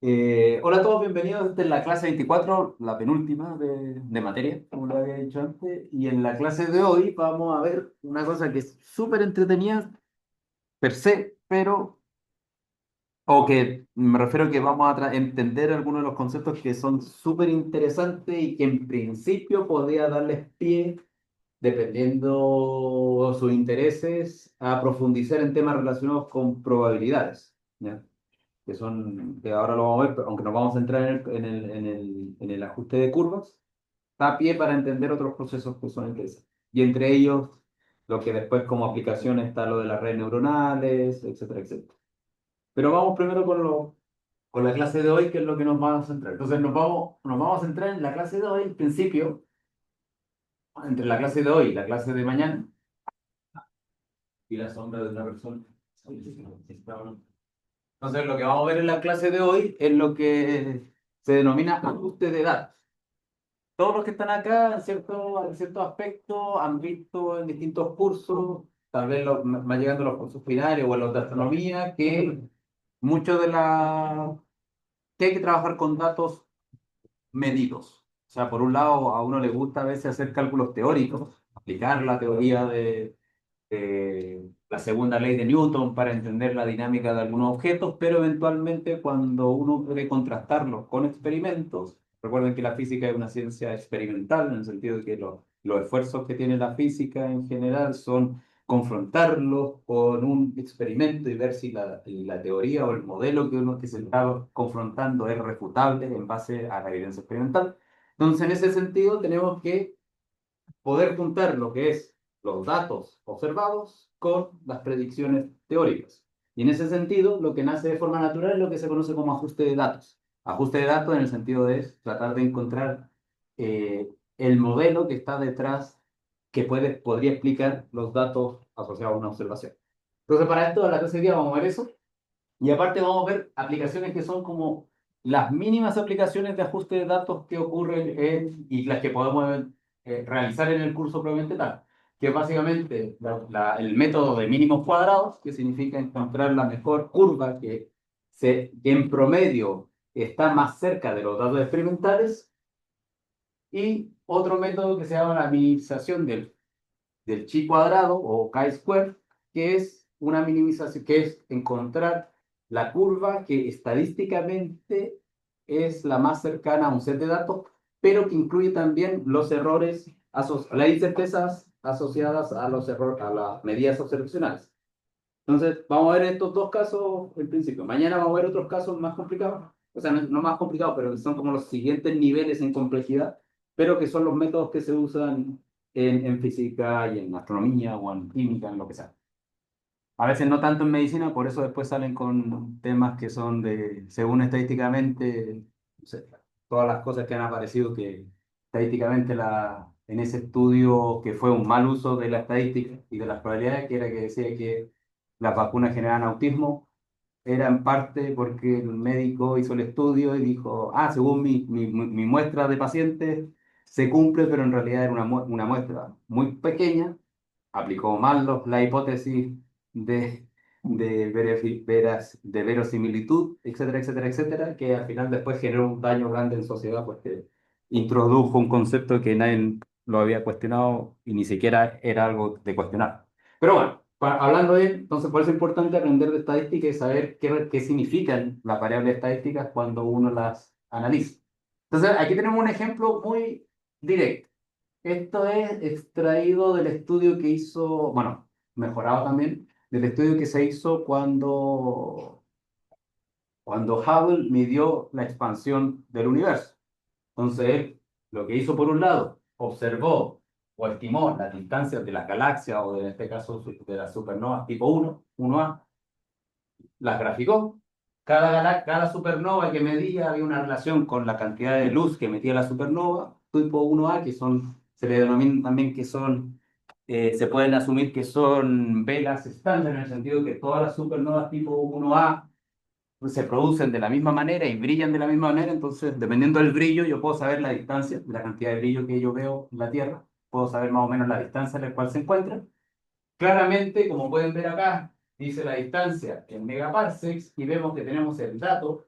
Hola a todos, bienvenidos. Esta es la clase 24, la penúltima de materia, como lo había dicho antes. Y en la clase de hoy vamos a ver una cosa que es súper entretenida per se, pero, o que me refiero a que vamos a entender algunos de los conceptos que son súper interesantes y que en principio podría darles pie, dependiendo sus intereses, a profundizar en temas relacionados con probabilidades. ¿Ya? Que ahora lo vamos a ver, pero aunque nos vamos a centrar en el ajuste de curvas, da pie para entender otros procesos que son interesantes. Y entre ellos, lo que después como aplicación está lo de las redes neuronales, etcétera, etcétera. Pero vamos primero con la clase de hoy, que es lo que nos vamos a centrar. Entonces nos vamos a centrar en la clase de hoy, en principio, entre la clase de hoy y la clase de mañana, y la sombra de una persona. Entonces, lo que vamos a ver en la clase de hoy es lo que se denomina ajuste de datos. Todos los que están acá, en cierto aspecto, han visto en distintos cursos, tal vez más llegando a los cursos finales o a los de astronomía, que mucho de la... que hay que trabajar con datos medidos. O sea, por un lado, a uno le gusta a veces hacer cálculos teóricos, aplicar la teoría de la segunda ley de Newton para entender la dinámica de algunos objetos, pero eventualmente cuando uno puede contrastarlos con experimentos, recuerden que la física es una ciencia experimental, en el sentido de que los esfuerzos que tiene la física en general son confrontarlos con un experimento y ver si la teoría o el modelo que se está confrontando es refutable en base a la evidencia experimental. Entonces, en ese sentido, tenemos que poder juntar lo que es los datos observados con las predicciones teóricas. Y en ese sentido, lo que nace de forma natural es lo que se conoce como ajuste de datos. Ajuste de datos en el sentido de tratar de encontrar el modelo que está detrás, que podría explicar los datos asociados a una observación. Entonces, para esto, en la clase de día vamos a ver eso. Y aparte vamos a ver aplicaciones que son como las mínimas aplicaciones de ajuste de datos que ocurren y las que podemos realizar en el curso probablemente tal, que es básicamente el método de mínimos cuadrados, que significa encontrar la mejor curva que en promedio está más cerca de los datos experimentales, y otro método que se llama la minimización del chi cuadrado o chi-square, que es una minimización, que es encontrar la curva que estadísticamente es la más cercana a un set de datos, pero que incluye también los errores, las incertezas asociadas a los errores, a las medidas observacionales. Entonces, vamos a ver estos dos casos en principio. Mañana vamos a ver otros casos más complicados, o sea, no más complicados, pero que son como los siguientes niveles en complejidad, pero que son los métodos que se usan en física y en astronomía o en química, en lo que sea. A veces no tanto en medicina, por eso después salen con temas que son según estadísticamente, no sé, todas las cosas que han aparecido que estadísticamente en ese estudio que fue un mal uso de la estadística y de las probabilidades, que era que decía que las vacunas generaban autismo, era en parte porque el médico hizo el estudio y dijo, según mi muestra de pacientes se cumple, pero en realidad era una muestra muy pequeña, aplicó mal la hipótesis de, de verosimilitud, etcétera, etcétera, etcétera, que al final después generó un daño grande en sociedad porque introdujo un concepto que nadie lo había cuestionado y ni siquiera era algo de cuestionar. Pero bueno, hablando de, entonces por eso es importante aprender de estadística y saber qué significan las variables estadísticas cuando uno las analiza. Entonces aquí tenemos un ejemplo muy directo. Esto es extraído del estudio que hizo, bueno, mejorado también, del estudio que se hizo cuando Hubble midió la expansión del universo. Entonces, él lo que hizo por un lado, observó o estimó las distancias de las galaxias o en este caso de las supernovas tipo 1A, las graficó. Cada supernova que medía había una relación con la cantidad de luz que emitía la supernova tipo 1A, que se le denominan también que se pueden asumir que son velas estándar, en el sentido que todas las supernovas tipo 1A se producen de la misma manera y brillan de la misma manera. Entonces, dependiendo del brillo, yo puedo saber la distancia, la cantidad de brillo que yo veo en la Tierra, puedo saber más o menos la distancia en la cual se encuentran. Claramente, como pueden ver acá, dice la distancia en megaparsecs y vemos que tenemos el dato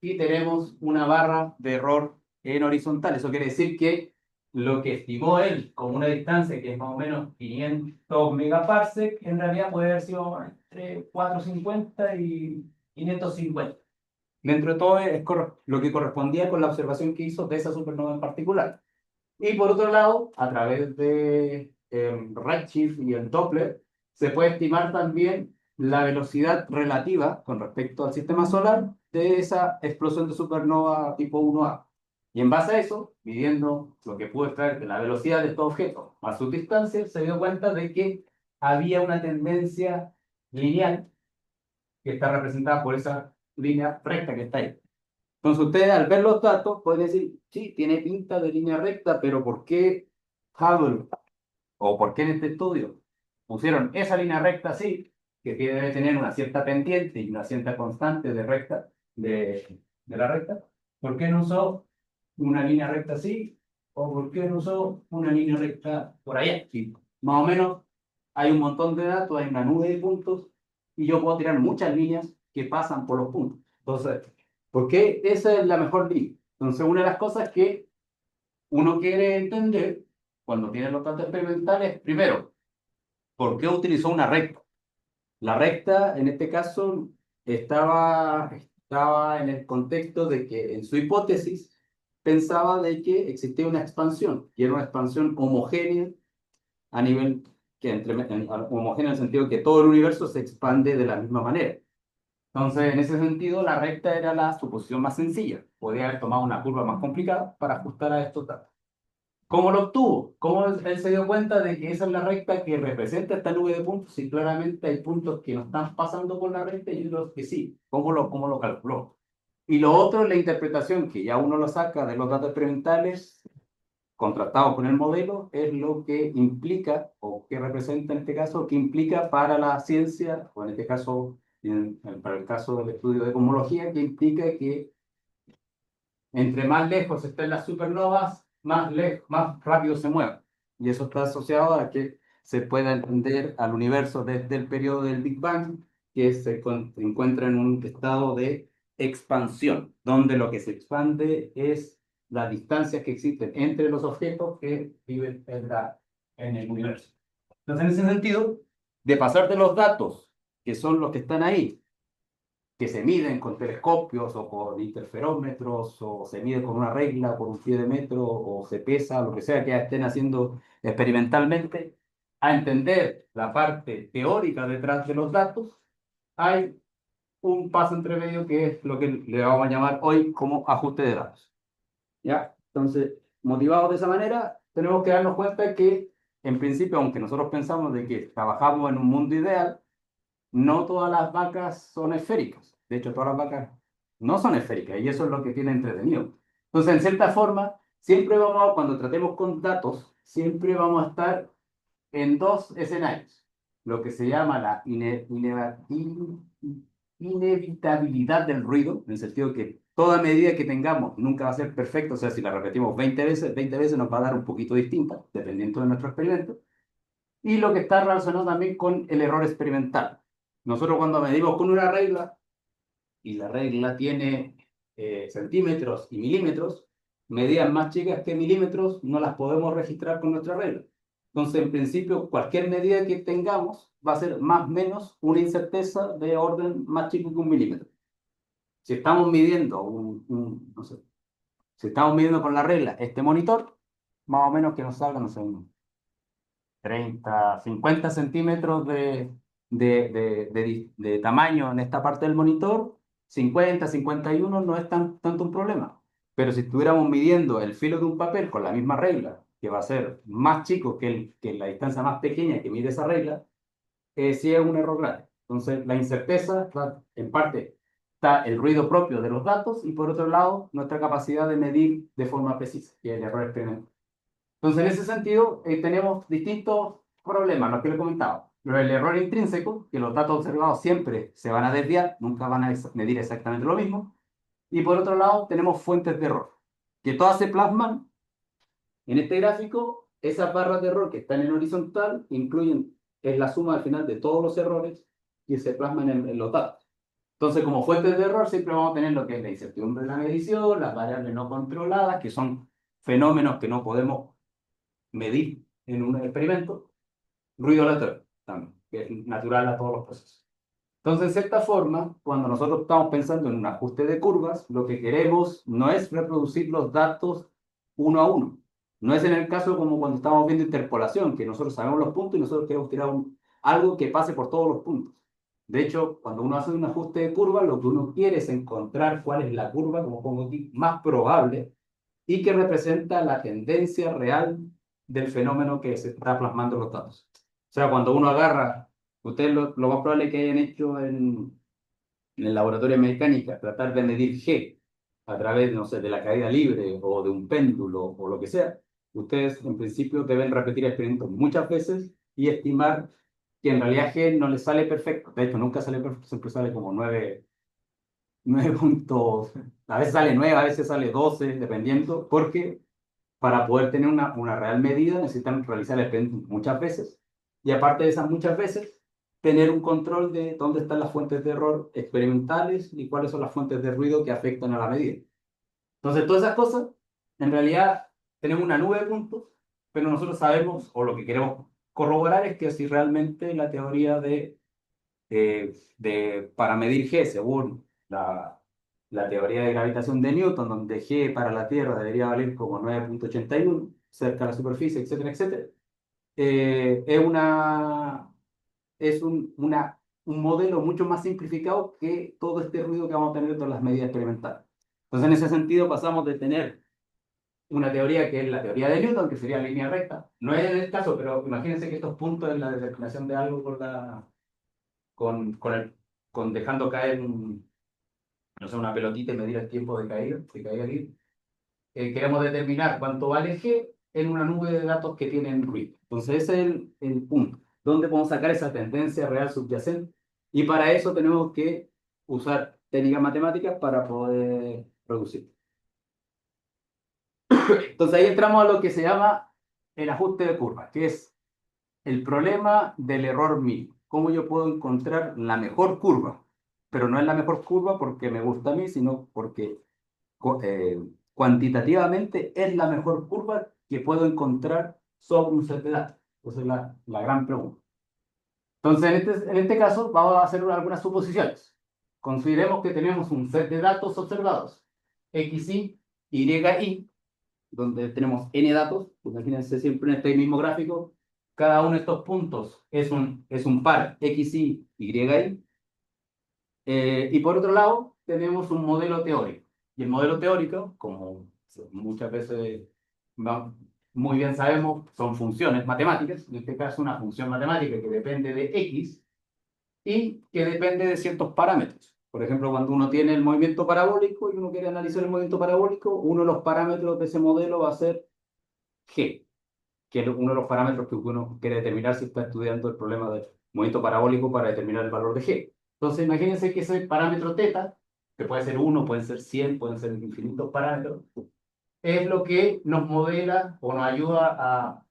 y tenemos una barra de error en horizontal. Eso quiere decir que lo que estimó él como una distancia que es más o menos 500 megaparsec, en realidad puede haber sido entre 450 y 550. Dentro de todo es lo que correspondía con la observación que hizo de esa supernova en particular. Y por otro lado, a través de Redshift y el Doppler, se puede estimar también la velocidad relativa con respecto al sistema solar de esa explosión de supernova tipo 1A. Y en base a eso, midiendo lo que pudo extraer de la velocidad de estos objetos a sus distancias, se dio cuenta de que había una tendencia lineal que está representada por esa línea recta que está ahí. Entonces ustedes al ver los datos pueden decir, sí, tiene pinta de línea recta, pero ¿por qué Hubble o por qué en este estudio pusieron esa línea recta así, que debe tener una cierta pendiente y una cierta constante de recta, de la recta? ¿Por qué no usó una línea recta así? ¿O por qué no usó una línea recta por allá? Sí, más o menos hay un montón de datos, hay una nube de puntos y yo puedo tirar muchas líneas que pasan por los puntos. Entonces, ¿por qué esa es la mejor línea? Entonces, una de las cosas que uno quiere entender cuando tiene los datos experimentales, primero, ¿por qué utilizó una recta? La recta, en este caso, estaba en el contexto de que en su hipótesis pensaba de que existía una expansión, y era una expansión homogénea a nivel homogénea en el sentido que todo el universo se expande de la misma manera. Entonces, en ese sentido, la recta era la suposición más sencilla. Podía haber tomado una curva más complicada para ajustar a estos datos. ¿Cómo lo obtuvo? ¿Cómo él se dio cuenta de que esa es la recta que representa esta nube de puntos y claramente hay puntos que no están pasando por la recta y otros que sí? ¿Cómo lo calculó? Y lo otro es la interpretación que ya uno lo saca de los datos experimentales contrastados con el modelo, es lo que implica, o que representa en este caso, que implica para la ciencia, o en este caso, para el caso del estudio de cosmología, que implica que entre más lejos estén las supernovas, más rápido se mueven. Y eso está asociado a que se pueda entender al universo desde el periodo del Big Bang, que se encuentra en un estado de expansión, donde lo que se expande es las distancias que existen entre los objetos que viven en el universo. Entonces, en ese sentido, de pasar de los datos, que son los que están ahí, que se miden con telescopios o con interferómetros, o se mide con una regla, por un pie de metro, o se pesa, lo que sea que estén haciendo experimentalmente, a entender la parte teórica detrás de los datos, hay un paso entre medio que es lo que le vamos a llamar hoy como ajuste de datos. ¿Ya? Entonces, motivados de esa manera, tenemos que darnos cuenta que, en principio, aunque nosotros pensamos de que trabajamos en un mundo ideal, no todas las vacas son esféricas. De hecho, todas las vacas no son esféricas y eso es lo que tiene entretenido. Entonces, en cierta forma, cuando tratemos con datos, siempre vamos a estar en dos escenarios. Lo que se llama la inevitabilidad del ruido, en el sentido que toda medida que tengamos nunca va a ser perfecta, o sea, si la repetimos 20 veces nos va a dar un poquito distinta, dependiendo de nuestro experimento. Y lo que está relacionado también con el error experimental. Nosotros cuando medimos con una regla, y la regla tiene centímetros y milímetros, medidas más chicas que milímetros no las podemos registrar con nuestra regla. Entonces, en principio, cualquier medida que tengamos va a ser más o menos una incerteza de orden más chico que un milímetro. Si estamos midiendo no sé, si estamos midiendo con la regla este monitor, más o menos que nos salga, no sé, 30, 50 centímetros de tamaño en esta parte del monitor, 50, 51 no es tanto un problema. Pero si estuviéramos midiendo el filo de un papel con la misma regla, que va a ser más chico que la distancia más pequeña que mide esa regla, sí es un error grande. Entonces, la incerteza, en parte, está el ruido propio de los datos y por otro lado, nuestra capacidad de medir de forma precisa, que es el error experimental. Entonces, en ese sentido, tenemos distintos problemas, los que les comentaba. Pero el error intrínseco, que los datos observados siempre se van a desviar, nunca van a medir exactamente lo mismo. Y por otro lado, tenemos fuentes de error, que todas se plasman en este gráfico. Esas barras de error que están en horizontal es la suma al final de todos los errores que se plasman en los datos. Entonces, como fuentes de error, siempre vamos a tener lo que es la incertidumbre de la medición, las variables no controladas, que son fenómenos que no podemos medir en un experimento, ruido aleatorio también, que es natural a todos los procesos. Entonces, de cierta forma, cuando nosotros estamos pensando en un ajuste de curvas, lo que queremos no es reproducir los datos uno a uno. No es en el caso como cuando estamos viendo interpolación, que nosotros sabemos los puntos y nosotros queremos tirar algo que pase por todos los puntos. De hecho, cuando uno hace un ajuste de curva, lo que uno quiere es encontrar cuál es la curva, como pongo aquí, más probable y que representa la tendencia real del fenómeno que se está plasmando en los datos. O sea, cuando uno agarra, ustedes lo más probable que hayan hecho en el laboratorio de mecánica, tratar de medir G a través, no sé, de la caída libre o de un péndulo o lo que sea, ustedes en principio deben repetir experimentos muchas veces y estimar que en realidad G no les sale perfecto. De hecho, nunca sale perfecto, siempre sale como 9 puntos, a veces sale 9, a veces sale 12, dependiendo, porque para poder tener una real medida necesitan realizar el experimento muchas veces y aparte de esas muchas veces, tener un control de dónde están las fuentes de error experimentales y cuáles son las fuentes de ruido que afectan a la medida. Entonces, todas esas cosas, en realidad, tenemos una nube de puntos, pero nosotros sabemos, o lo que queremos corroborar es que si realmente la teoría para medir G, según la teoría de gravitación de Newton, donde G para la Tierra debería valer como 9,81 cerca de la superficie, etcétera, etcétera, es un modelo mucho más simplificado que todo este ruido que vamos a tener con las medidas experimentales. Entonces, en ese sentido, pasamos de tener una teoría que es la teoría de Newton, que sería línea recta. No es en el caso, pero imagínense que estos puntos en la determinación de algo con dejando caer no sé, una pelotita y medir el tiempo de caída libre. Queremos determinar cuánto vale G en una nube de datos que tienen ruido. Entonces ese es el punto, donde podemos sacar esa tendencia real subyacente. Y para eso tenemos que usar técnicas matemáticas para poder producir. Entonces ahí entramos a lo que se llama el ajuste de curva, que es el problema del error mínimo. ¿Cómo yo puedo encontrar la mejor curva? Pero no es la mejor curva porque me gusta a mí, sino porque cuantitativamente es la mejor curva que puedo encontrar sobre un set de datos. Esa es la gran pregunta. Entonces, en este caso, vamos a hacer algunas suposiciones. Consideremos que tenemos un set de datos observados, xi, yi, donde tenemos n datos. Imagínense siempre en este mismo gráfico, cada uno de estos puntos es un par xi, yi. Y por otro lado, tenemos un modelo teórico. Y el modelo teórico, como muchas veces muy bien sabemos, son funciones matemáticas. En este caso, una función matemática que depende de x y que depende de ciertos parámetros. Por ejemplo, cuando uno tiene el movimiento parabólico y uno quiere analizar el movimiento parabólico, uno de los parámetros de ese modelo va a ser g, que es uno de los parámetros que uno quiere determinar si está estudiando el problema del movimiento parabólico para determinar el valor de g. Entonces, imagínense que ese parámetro teta, que puede ser 1, pueden ser 100, pueden ser infinitos parámetros, es lo que nos modela o nos ayuda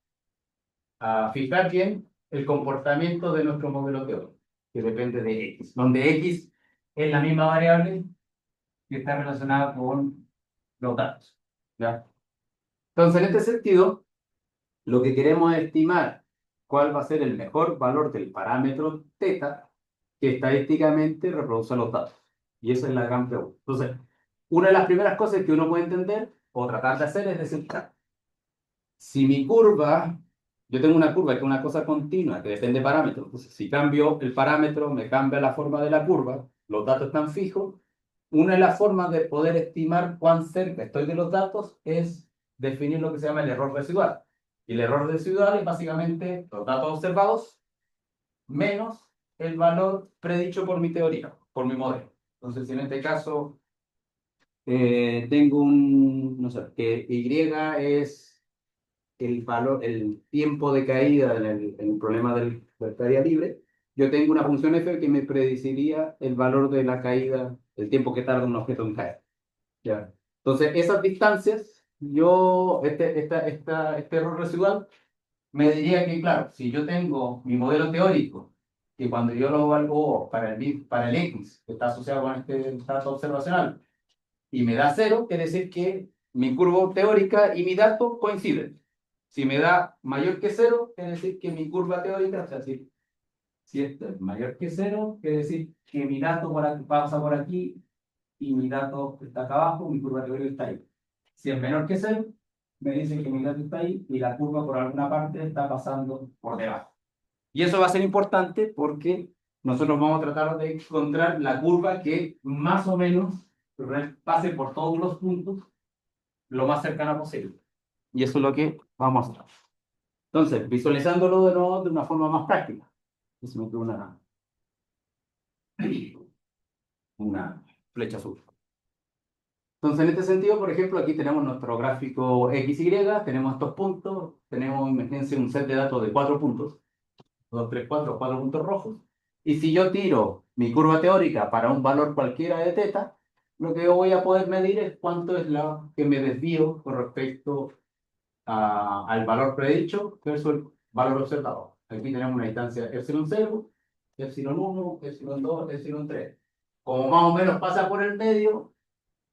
a fijar bien el comportamiento de nuestro modelo teórico, que depende de x, donde x es la misma variable que está relacionada con los datos. ¿Ya? Entonces, en este sentido, lo que queremos es estimar cuál va a ser el mejor valor del parámetro teta que estadísticamente reproduce los datos. Y esa es la gran pregunta. Entonces, una de las primeras cosas que uno puede entender o tratar de hacer es decir, si mi curva, yo tengo una curva que es una cosa continua, que depende de parámetros. Entonces, si cambio el parámetro, me cambia la forma de la curva, los datos están fijos. Una de las formas de poder estimar cuán cerca estoy de los datos es definir lo que se llama el error residual. Y el error residual es básicamente los datos observados menos el valor predicho por mi teoría, por mi modelo. Entonces, si en este caso tengo no sé, que Y es el valor, el tiempo de caída en el problema del caída libre, yo tengo una función f que me predeciría el valor de la caída, el tiempo que tarda un objeto en caer. ¿Ya? Entonces, esas distancias, este error residual, me diría que, claro, si yo tengo mi modelo teórico, que cuando yo lo evalúo para el X, que está asociado con este dato observacional, y me da 0, quiere decir que mi curva teórica y mi dato coinciden. Si me da mayor que 0, quiere decir que mi curva teórica, o sea, si esto es mayor que 0, quiere decir que mi dato pasa por aquí y mi dato está acá abajo, mi curva teórica está ahí. Si es menor que 0, me dice que mi dato está ahí y la curva por alguna parte está pasando por debajo. Y eso va a ser importante porque nosotros vamos a tratar de encontrar la curva que más o menos pase por todos los puntos lo más cercana posible. Y eso es lo que vamos a hacer. Entonces, visualizándolo de nuevo de una forma más práctica. Eso me quedó una flecha azul. Entonces, en este sentido, por ejemplo, aquí tenemos nuestro gráfico XY, tenemos estos puntos, tenemos, imagínense, un set de datos de 4 puntos, 2, 3, 4, 4 puntos rojos. Y si yo tiro mi curva teórica para un valor cualquiera de teta, lo que yo voy a poder medir es cuánto es la que me desvío con respecto al valor predicho versus el valor observado. Aquí tenemos una distancia epsilon 0, epsilon 1, epsilon 2, epsilon 3. Como más o menos pasa por el medio,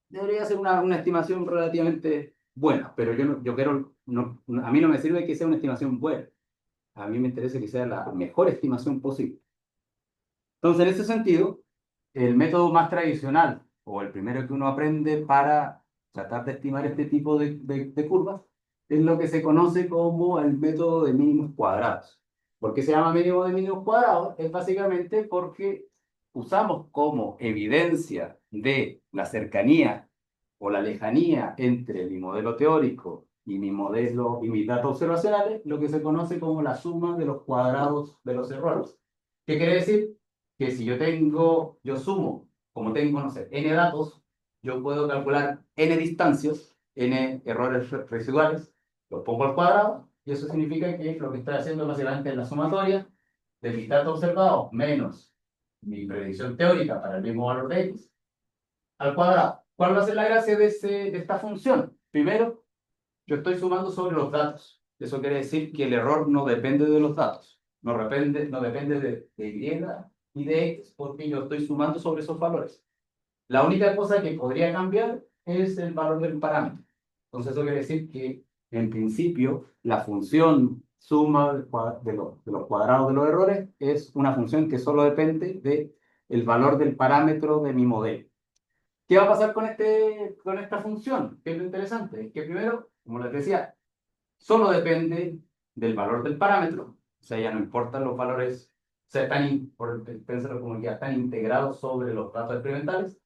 debería ser una estimación relativamente buena, pero yo quiero, a mí no me sirve que sea una estimación buena. A mí me interesa que sea la mejor estimación posible. Entonces, en ese sentido, el método más tradicional, o el primero que uno aprende para tratar de estimar este tipo de curvas, es lo que se conoce como el método de mínimos cuadrados. ¿Por qué se llama mínimo de mínimos cuadrados? Es básicamente porque usamos como evidencia de la cercanía o la lejanía entre mi modelo teórico y mi modelo y mis datos observacionales, lo que se conoce como la suma de los cuadrados de los errores. ¿Qué quiere decir? Que si yo sumo, como tengo, no sé, n datos, yo puedo calcular n distancias, n errores residuales, los pongo al cuadrado, y eso significa que lo que estoy haciendo básicamente es la sumatoria de mis datos observados menos mi predicción teórica para el mismo valor de x al cuadrado. ¿Cuál va a ser la gracia de esta función? Primero, yo estoy sumando sobre los datos. Eso quiere decir que el error no depende de los datos, no depende de Y ni de X, porque yo estoy sumando sobre esos valores. La única cosa que podría cambiar es el valor del parámetro. Entonces eso quiere decir que, en principio, la función suma de los cuadrados de los errores es una función que solo depende del valor del parámetro de mi modelo. ¿Qué va a pasar con esta función? ¿Qué es lo interesante? Es que primero, como les decía, solo depende del valor del parámetro. O sea, ya no importan los valores, o sea, piénsalo como que ya están integrados sobre los datos experimentales.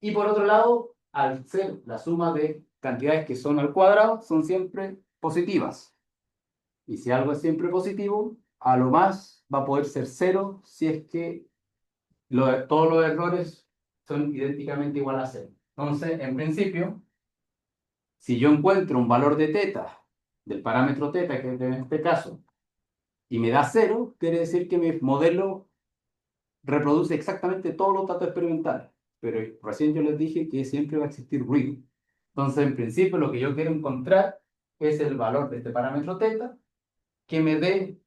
Y por otro lado, al ser la suma de cantidades que son al cuadrado, son siempre positivas. Y si algo es siempre positivo, a lo más va a poder ser 0 si es que todos los errores son idénticamente igual a 0. Entonces, en principio, si yo encuentro un valor de teta, del parámetro teta, que es en este caso, y me da 0, quiere decir que mi modelo reproduce exactamente todos los datos experimentales. Pero recién yo les dije que siempre va a existir ruido. Entonces, en principio, lo que yo quiero encontrar es el valor de este parámetro teta que me dé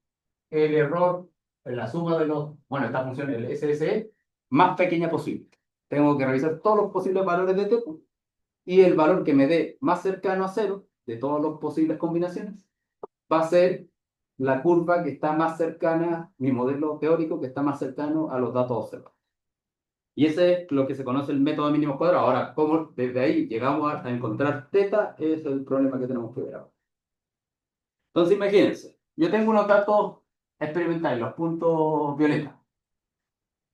el error en la suma de esta función, el SSE, más pequeña posible. Tengo que revisar todos los posibles valores de teta y el valor que me dé más cercano a 0 de todas las posibles combinaciones va a ser la curva que está más cercana, mi modelo teórico que está más cercano a los datos observados. Y ese es lo que se conoce el método de mínimos cuadrados. Ahora, cómo desde ahí llegamos a encontrar teta es el problema que tenemos que ver ahora. Entonces, imagínense, yo tengo unos datos experimentales, los puntos violetas.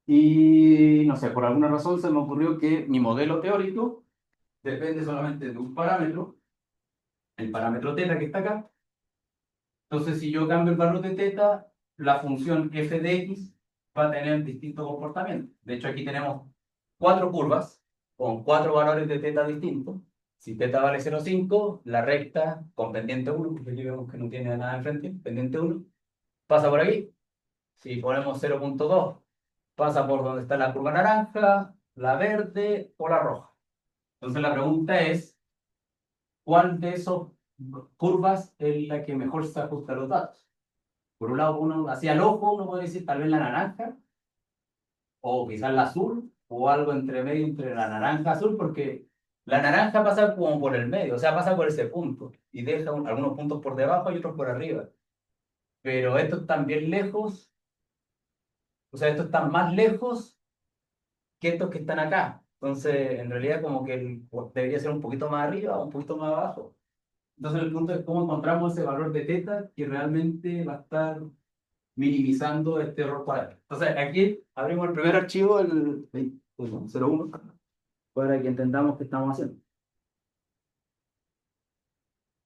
Y no sé, por alguna razón se me ocurrió que mi modelo teórico depende solamente de un parámetro, el parámetro teta que está acá. Entonces, si yo cambio el valor de teta, la función f de x va a tener distintos comportamientos. De hecho, aquí tenemos 4 curvas con 4 valores de teta distintos. Si teta vale 0,5, la recta con pendiente 1, porque aquí vemos que no tiene nada enfrente, pendiente 1, pasa por aquí. Si ponemos 0,2, pasa por donde está la curva naranja, la verde o la roja. Entonces la pregunta es, ¿cuál de esas curvas es la que mejor se ajusta a los datos? Por un lado, uno hacia el ojo, uno puede decir tal vez la naranja, o quizás la azul, o algo entre medio entre la naranja y azul, porque la naranja pasa como por el medio, o sea, pasa por ese punto, y deja algunos puntos por debajo y otros por arriba. Pero estos están bien lejos, o sea, estos están más lejos que estos que están acá. Entonces, en realidad, como que debería ser un poquito más arriba o un poquito más abajo. Entonces, el punto es cómo encontramos ese valor de teta que realmente va a estar minimizando este error cuadrático. Entonces, aquí abrimos el primer archivo, el 01, para que entendamos qué estamos haciendo.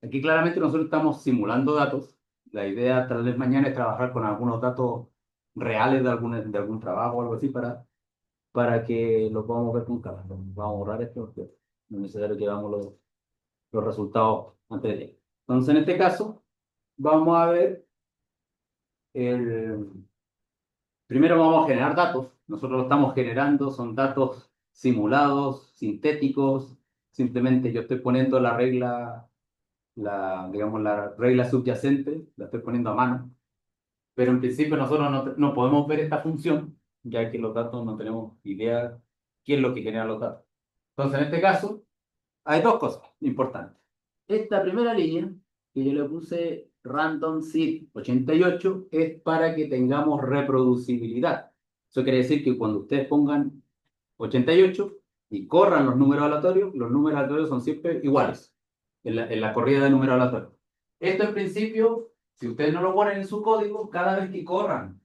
Aquí claramente nosotros estamos simulando datos. La idea tal vez mañana es trabajar con algunos datos reales de algún trabajo o algo así para que lo podamos ver con calma. Vamos a borrar esto porque no es necesario que veamos los resultados antes de ello. Entonces, en este caso, vamos a ver el... Primero vamos a generar datos. Nosotros lo estamos generando, son datos simulados, sintéticos. Simplemente yo estoy poniendo la regla, digamos, la regla subyacente, la estoy poniendo a mano. Pero en principio nosotros no podemos ver esta función, ya que los datos no tenemos idea qué es lo que genera los datos. Entonces, en este caso, hay dos cosas importantes. Esta primera línea, que yo le puse random seed 88, es para que tengamos reproducibilidad. Eso quiere decir que cuando ustedes pongan 88 y corran los números aleatorios son siempre iguales en la corrida de números aleatorios. Esto en principio, si ustedes no lo ponen en su código, cada vez que corran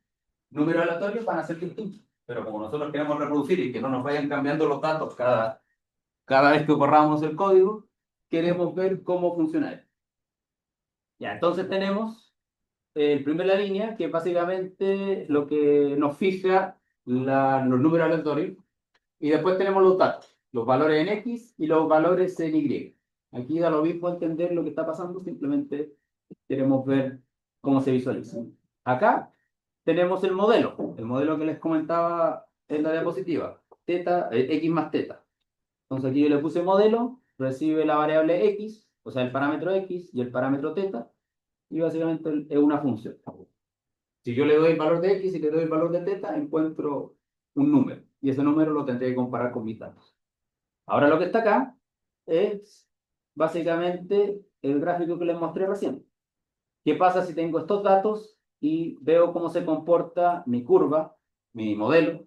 números aleatorios van a ser distintos. Pero como nosotros queremos reproducir y que no nos vayan cambiando los datos cada vez que corramos el código, queremos ver cómo funciona esto. Ya, entonces tenemos el primera línea, que básicamente lo que nos fija los números aleatorios, y después tenemos los datos, los valores en X y los valores en Y. Aquí da lo mismo entender lo que está pasando, simplemente queremos ver cómo se visualiza. Acá tenemos el modelo que les comentaba en la diapositiva, teta, X más teta. Entonces aquí yo le puse modelo, recibe la variable X, o sea, el parámetro X y el parámetro teta, y básicamente es una función. Si yo le doy el valor de X y le doy el valor de teta, encuentro un número, y ese número lo tendré que comparar con mis datos. Ahora lo que está acá es básicamente el gráfico que les mostré recién. ¿Qué pasa si tengo estos datos y veo cómo se comporta mi curva, mi modelo,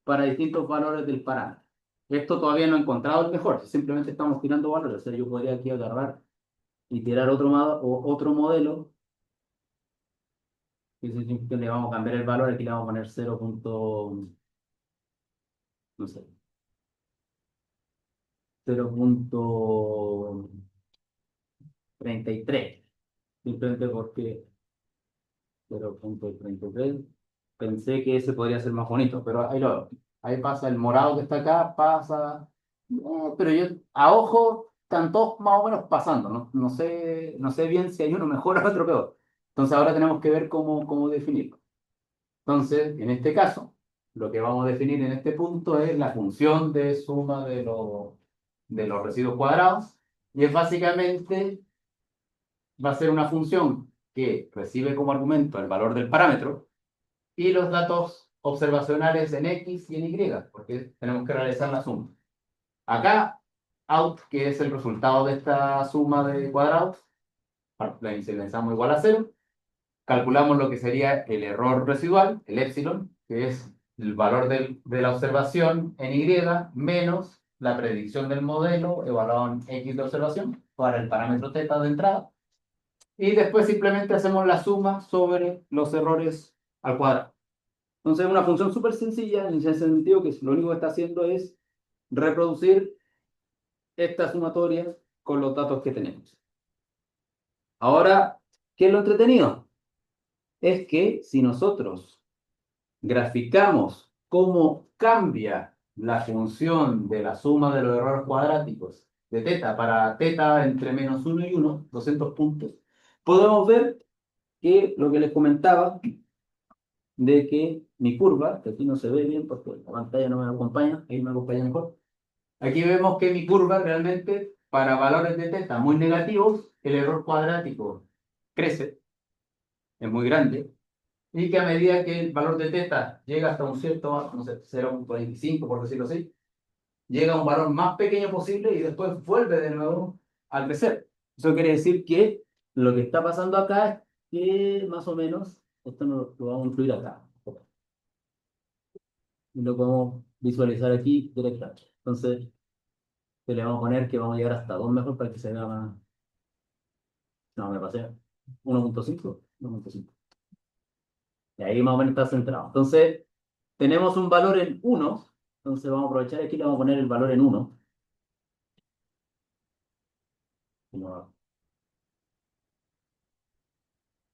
para distintos valores del parámetro? Esto todavía no he encontrado el mejor, simplemente estamos tirando valores. O sea, yo podría aquí agarrar y tirar otro modelo, que le vamos a cambiar el valor, aquí le vamos a poner 0. No sé, 0.33, simplemente porque 0.33. Pensé que ese podría ser más bonito, pero ahí lo veo. Ahí pasa el morado que está acá, pasa. Pero yo, a ojo, están todos más o menos pasando, ¿no? No sé bien si hay uno mejor o otro peor. Entonces ahora tenemos que ver cómo definirlo. Entonces, en este caso, lo que vamos a definir en este punto es la función de suma de los residuos cuadrados. Y es básicamente, va a ser una función que recibe como argumento el valor del parámetro y los datos observacionales en X y en Y, porque tenemos que realizar la suma. Acá, out, que es el resultado de esta suma de cuadrados, la inicializamos igual a 0, calculamos lo que sería el error residual, el epsilon, que es el valor de la observación en Y menos la predicción del modelo evaluado en X de observación para el parámetro teta de entrada. Y después simplemente hacemos la suma sobre los errores al cuadrado. Entonces es una función súper sencilla en ese sentido que lo único que está haciendo es reproducir esta sumatoria con los datos que tenemos. Ahora, ¿qué es lo entretenido? Es que si nosotros graficamos cómo cambia la función de la suma de los errores cuadráticos de teta para teta entre -1 y 1, 200 puntos, podemos ver que lo que les comentaba de que mi curva, que aquí no se ve bien porque la pantalla no me acompaña, ahí me acompaña mejor. Aquí vemos que mi curva realmente, para valores de teta muy negativos, el error cuadrático crece, es muy grande, y que a medida que el valor de teta llega hasta un cierto, no sé, 0,25 por decirlo así, llega a un valor más pequeño posible y después vuelve de nuevo al crecer. Eso quiere decir que lo que está pasando acá es que más o menos, esto lo vamos a incluir acá, y lo podemos visualizar aquí directamente. Entonces, que le vamos a poner que vamos a llegar hasta 2 mejor para que se vea más. No, me pasé. 1,5. 1,5. Y ahí más o menos está centrado. Entonces, tenemos un valor en 1. Entonces, vamos a aprovechar aquí y le vamos a poner el valor en 1.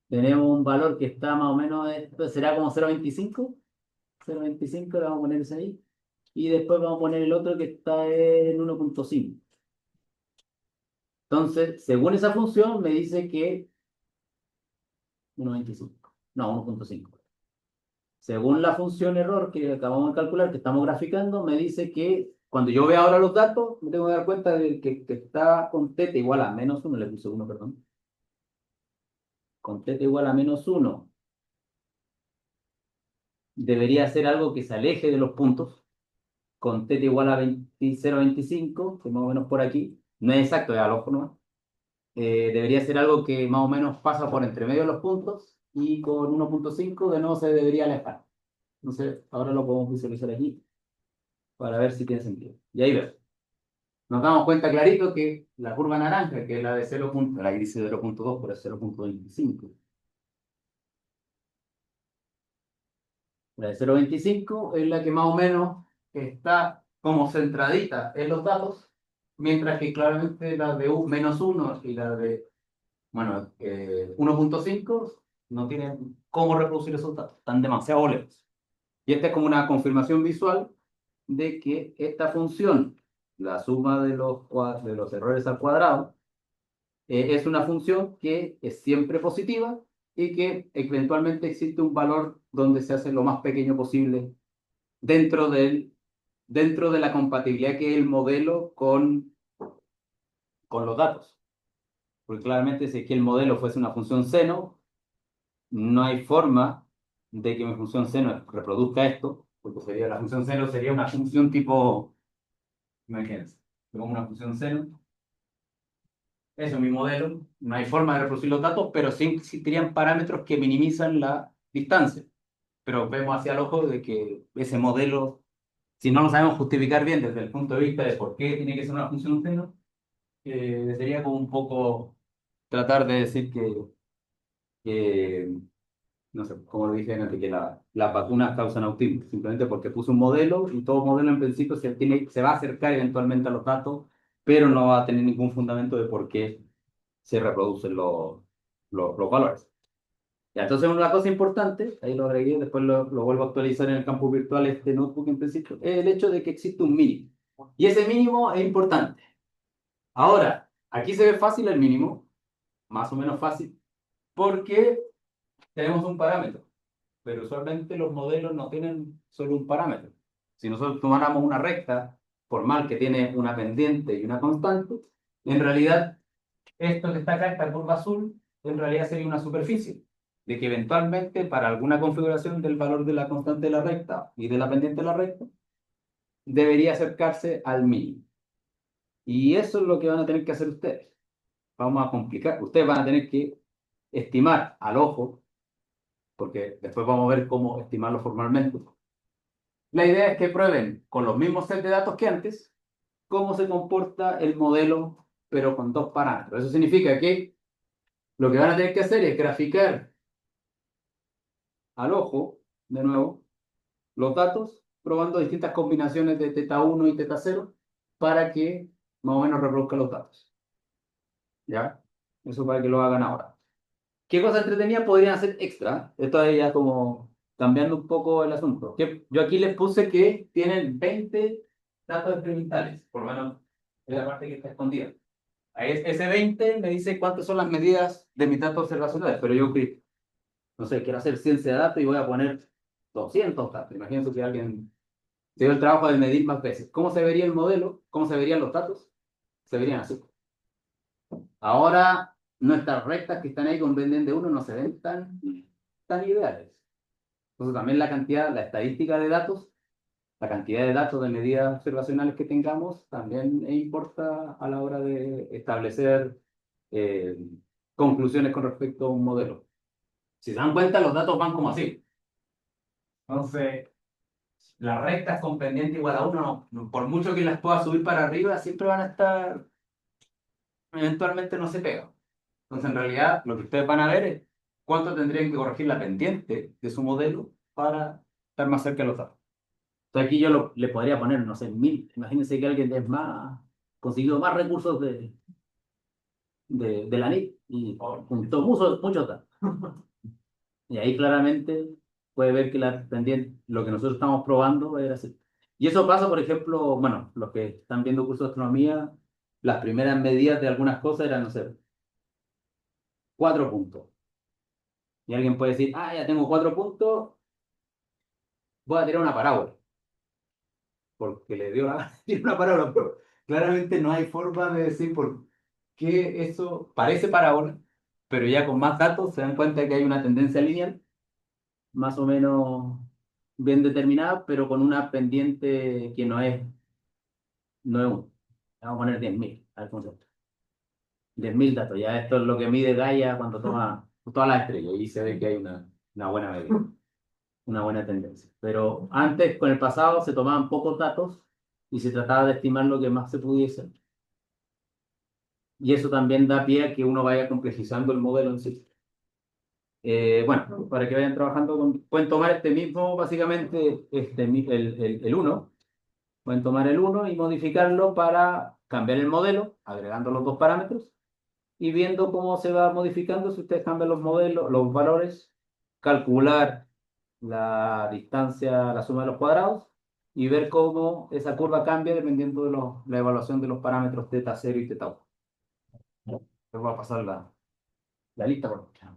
Tenemos un valor que está más o menos, será como 0,25. 0,25 le vamos a poner ese ahí. Y después vamos a poner el otro que está en 1,5. Entonces, según esa función, me dice que 1,25. No, 1,5. Según la función error que acabamos de calcular, que estamos graficando, me dice que cuando yo vea ahora los datos, me tengo que dar cuenta de que está con teta igual a -1, le puse 1, perdón. Con teta igual a -1, debería ser algo que se aleje de los puntos. Con teta igual a 0,25, que más o menos por aquí, no es exacto, es al ojo nomás. Debería ser algo que más o menos pasa por entre medio de los puntos y con 1,5 de nuevo se debería alejar. Entonces, ahora lo podemos visualizar aquí para ver si tiene sentido. Y ahí veo. Nos damos cuenta clarito que la curva naranja, que es la de 0. La gris de 0,2, pero es 0,25. La de 0,25 es la que más o menos está como centradita en los datos, mientras que claramente la de -1 y la de, bueno, 1,5 no tienen cómo reproducir esos datos, están demasiado lejos. Y esta es como una confirmación visual de que esta función, la suma de los errores al cuadrado, es una función que es siempre positiva y que eventualmente existe un valor donde se hace lo más pequeño posible dentro dentro de la compatibilidad que es el modelo con los datos. Porque claramente si es que el modelo fuese una función seno, no hay forma de que mi función seno reproduzca esto, porque la función seno sería una función tipo, imagínense, como una función seno. Eso es mi modelo. No hay forma de reproducir los datos, pero sí existirían parámetros que minimizan la distancia. Pero vemos hacia el ojo de que ese modelo, si no lo sabemos justificar bien desde el punto de vista de por qué tiene que ser una función seno, sería como un poco tratar de decir que no sé, como lo dije antes, que las vacunas causan autismo, simplemente porque puse un modelo y todo modelo en principio se va a acercar eventualmente a los datos, pero no va a tener ningún fundamento de por qué se reproducen los valores. Ya, entonces una cosa importante, ahí lo agregué, después lo vuelvo a actualizar en el campo virtual, este notebook en principio, es el hecho de que existe un mínimo. Y ese mínimo es importante. Ahora, aquí se ve fácil el mínimo, más o menos fácil, porque tenemos un parámetro, pero usualmente los modelos no tienen solo un parámetro. Si nosotros tomáramos una recta formal que tiene una pendiente y una constante, en realidad esto que está acá, esta curva azul, en realidad sería una superficie, de que eventualmente para alguna configuración del valor de la constante de la recta y de la pendiente de la recta, debería acercarse al mínimo. Y eso es lo que van a tener que hacer ustedes. Vamos a complicar. Ustedes van a tener que estimar al ojo, porque después vamos a ver cómo estimarlo formalmente. La idea es que prueben con los mismos set de datos que antes cómo se comporta el modelo, pero con dos parámetros. Eso significa que lo que van a tener que hacer es graficar al ojo, de nuevo, los datos, probando distintas combinaciones de teta 1 y teta 0 para que más o menos reproduzca los datos. ¿Ya? Eso para que lo hagan ahora. ¿Qué cosas entretenidas podrían hacer extra? Esto es ya como cambiando un poco el asunto. Que yo aquí les puse que tienen 20 datos experimentales, por lo menos es la parte que está escondida. Ese 20 me dice cuántas son las medidas de mis datos observacionales, pero yo no sé, quiero hacer ciencia de datos y voy a poner 200 datos. Imagínense que alguien se dio el trabajo de medir más veces. ¿Cómo se vería el modelo? ¿Cómo se verían los datos? Se verían así. Ahora, nuestras rectas que están ahí con pendiente de uno no se ven tan ideales. Entonces también la cantidad, la estadística de datos, la cantidad de datos de medidas observacionales que tengamos también importa a la hora de establecer eh, conclusiones con respecto a un modelo. Si se dan cuenta, los datos van como así. Entonces, las rectas con pendiente igual a uno, por mucho que las pueda subir para arriba, siempre van a estar, eventualmente no se pegan. Entonces, en realidad, lo que ustedes van a ver es cuánto tendrían que corregir la pendiente de su modelo para estar más cerca de los datos. Entonces, aquí yo le podría poner, no sé, 1000. Imagínense que alguien es más, consiguió más recursos de la NIC y juntó muchos datos. Y ahí claramente puede ver que la pendiente, lo que nosotros estamos probando era así. Y eso pasa, por ejemplo, bueno, los que están viendo cursos de astronomía, las primeras medidas de algunas cosas eran, no sé, 4 puntos. Y alguien puede decir, ah, ya tengo 4 puntos, voy a tirar una parábola. Porque le dio la tiene una parábola, pero claramente no hay forma de decir por qué eso parece parábola, pero ya con más datos se dan cuenta que hay una tendencia lineal más o menos bien determinada, pero con una pendiente que no es uno. Vamos a poner 10.000 al concepto. 10.000 datos. Ya esto es lo que mide Gaia cuando toma todas las estrellas y se ve que hay una buena medida, una buena tendencia. Pero antes, con el pasado, se tomaban pocos datos y se trataba de estimar lo que más se pudiese. Y eso también da pie a que uno vaya complejizando el modelo en sí. Bueno, para que vayan trabajando pueden tomar este mismo, básicamente, el 1. Pueden tomar el 1 y modificarlo para cambiar el modelo, agregando los dos parámetros y viendo cómo se va modificando si ustedes cambian los modelos, los valores, calcular la distancia, la suma de los cuadrados y ver cómo esa curva cambia dependiendo de la evaluación de los parámetros θ 0 y θ 1. Les voy a pasar la lista por acá.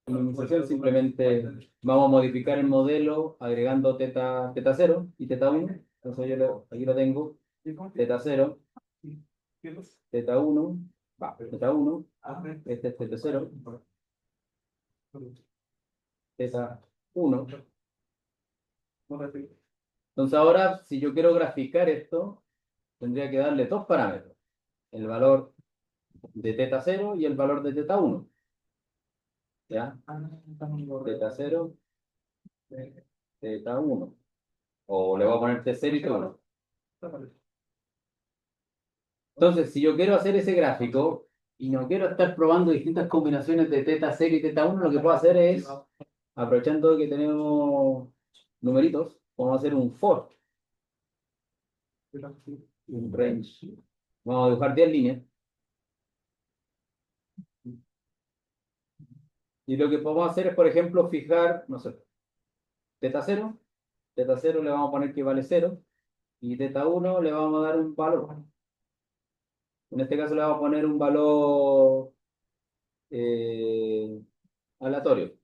En iniciación simplemente vamos a modificar el modelo agregando θ 0 y θ 1. Entonces aquí lo tengo, θ 0, θ 1, θ 1, este es θ 0, θ 1. Entonces ahora, si yo quiero graficar esto, tendría que darle dos parámetros, el valor de θ 0 y el valor de θ 1. ¿Ya? θ 0, θ 1. O le voy a poner T 0 y T 1. Entonces, si yo quiero hacer ese gráfico y no quiero estar probando distintas combinaciones de θ 0 y θ 1, lo que puedo hacer es, aprovechando que tenemos numeritos, vamos a hacer un for, un range. Vamos a dibujar 10 líneas. Y lo que podemos hacer es, por ejemplo, fijar, no sé, θ 0. θ 0 le vamos a poner que vale 0. Y θ 1 le vamos a dar un valor. En este caso le vamos a poner un valor eh, aleatorio.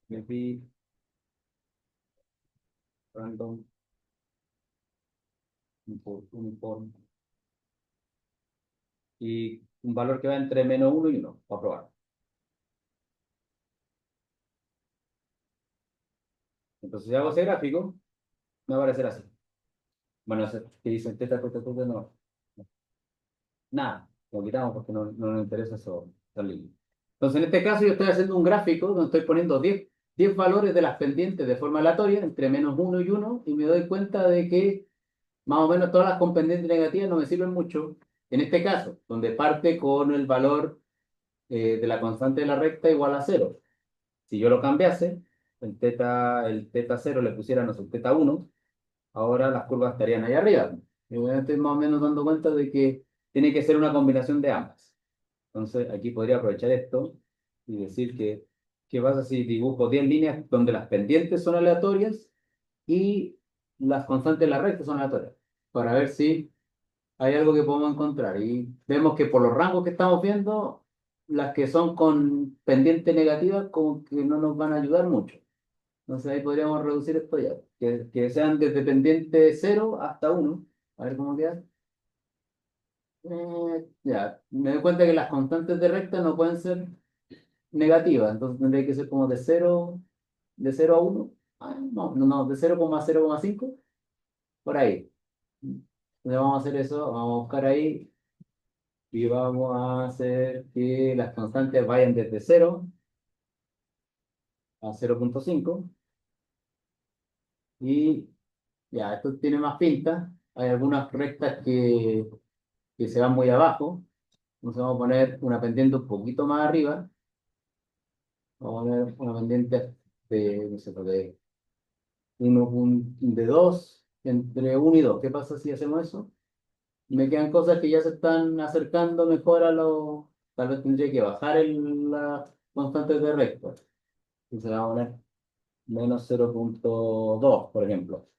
Maybe random uniform. Y un valor que va entre -1 y 1, para probar. Entonces, si hago ese gráfico, me va a aparecer así. Bueno, que dicen teta, teta, teta, no. Nada, lo quitamos porque no nos interesa eso tan lindo. Entonces, en este caso, yo estoy haciendo un gráfico donde estoy poniendo 10 valores de las pendientes de forma aleatoria, entre -1 y 1, y me doy cuenta de que más o menos todas las con pendientes negativas no me sirven mucho. En este caso, donde parte con el valor de la constante de la recta igual a 0. Si yo lo cambiase, el θ 0 le pusiera, no sé, θ 1, ahora las curvas estarían ahí arriba. Y me estoy más o menos dando cuenta de que tiene que ser una combinación de ambas. Entonces, aquí podría aprovechar esto y decir que, ¿qué pasa si dibujo 10 líneas donde las pendientes son aleatorias y las constantes de la recta son aleatorias? Para ver si hay algo que podemos encontrar. Y vemos que por los rangos que estamos viendo, las que son con pendiente negativa como que no nos van a ayudar mucho. Entonces ahí podríamos reducir esto ya. Que sean desde pendiente 0 hasta 1. A ver cómo queda. Ya, me doy cuenta que las constantes de recta no pueden ser negativa, entonces tendría que ser como de cero a uno. Ah, no, no, no, de 0,0,5 por ahí. Entonces vamos a hacer eso, vamos a buscar ahí y vamos a hacer que las constantes vayan desde 0 a 0,5 y ya, esto tiene más pinta. Hay algunas rectas que se van muy abajo. Entonces vamos a poner una pendiente un poquito más arriba. Vamos a poner una pendiente de, no sé, de 2 entre uno y 2. ¿Qué pasa si hacemos eso? Me quedan cosas que ya se están acercando mejor a lo. Tal vez tendría que bajar las constantes de recta. Entonces vamos a poner -0,2 por ejemplo.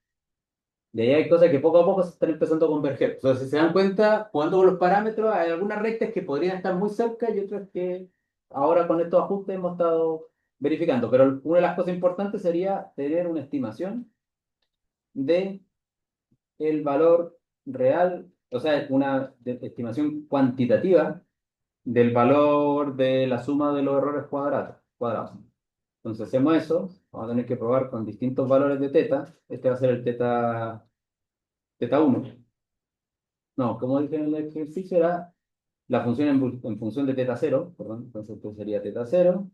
De ahí hay cosas que poco a poco se están empezando a converger. Entonces, si se dan cuenta, jugando con los parámetros, hay algunas rectas que podrían estar muy cerca y otras que ahora con estos ajustes hemos estado verificando. Pero una de las cosas importantes sería tener una estimación de el valor real, o sea, una estimación cuantitativa del valor de la suma de los errores cuadrados. Entonces hacemos eso, vamos a tener que probar con distintos valores de teta. Este va a ser el teta 1. No, como dije en el ejercicio, era la función en función de teta 0, perdón. Entonces esto sería teta 0,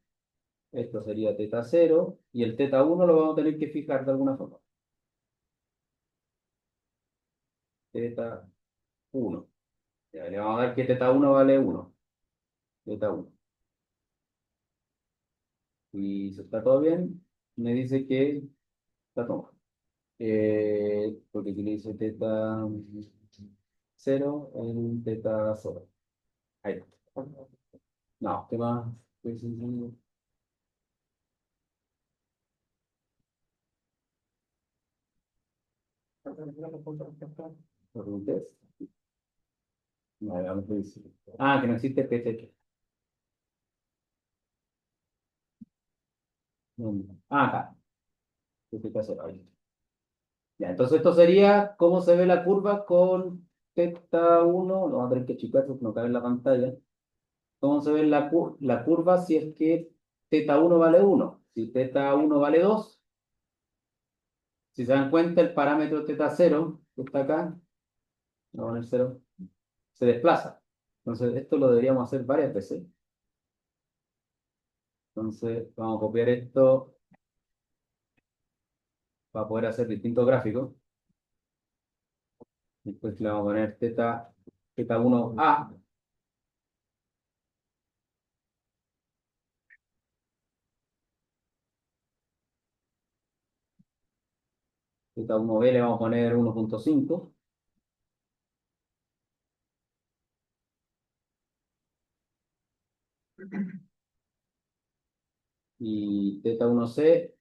esto sería teta 0, y el teta 1 lo vamos a tener que fijar de alguna forma. Teta 1. Ya, le vamos a dar que teta 1 vale 1. Teta 1. Y si está todo bien, me dice que está todo. Porque aquí le dice teta 0 en teta 0. Ahí está. No, ¿qué más? Pues, sí, sí, ¿lo pregunté? No, vamos a decir. Ah, que no existe PT. Acá. PT cero, ahí. Ya, entonces esto sería cómo se ve la curva con teta 1. Lo vamos a tener que achicar porque no cabe en la pantalla. Cómo se ve la curva si es que teta 1 vale 1. Si teta 1 vale 2. Si se dan cuenta, el parámetro teta 0 que está acá, vamos a poner 0, se desplaza. Entonces, esto lo deberíamos hacer varias veces. Entonces, vamos a copiar esto para poder hacer distintos gráficos. Después le vamos a poner teta 1A, teta 1B le vamos a poner 1,5 y teta 1C le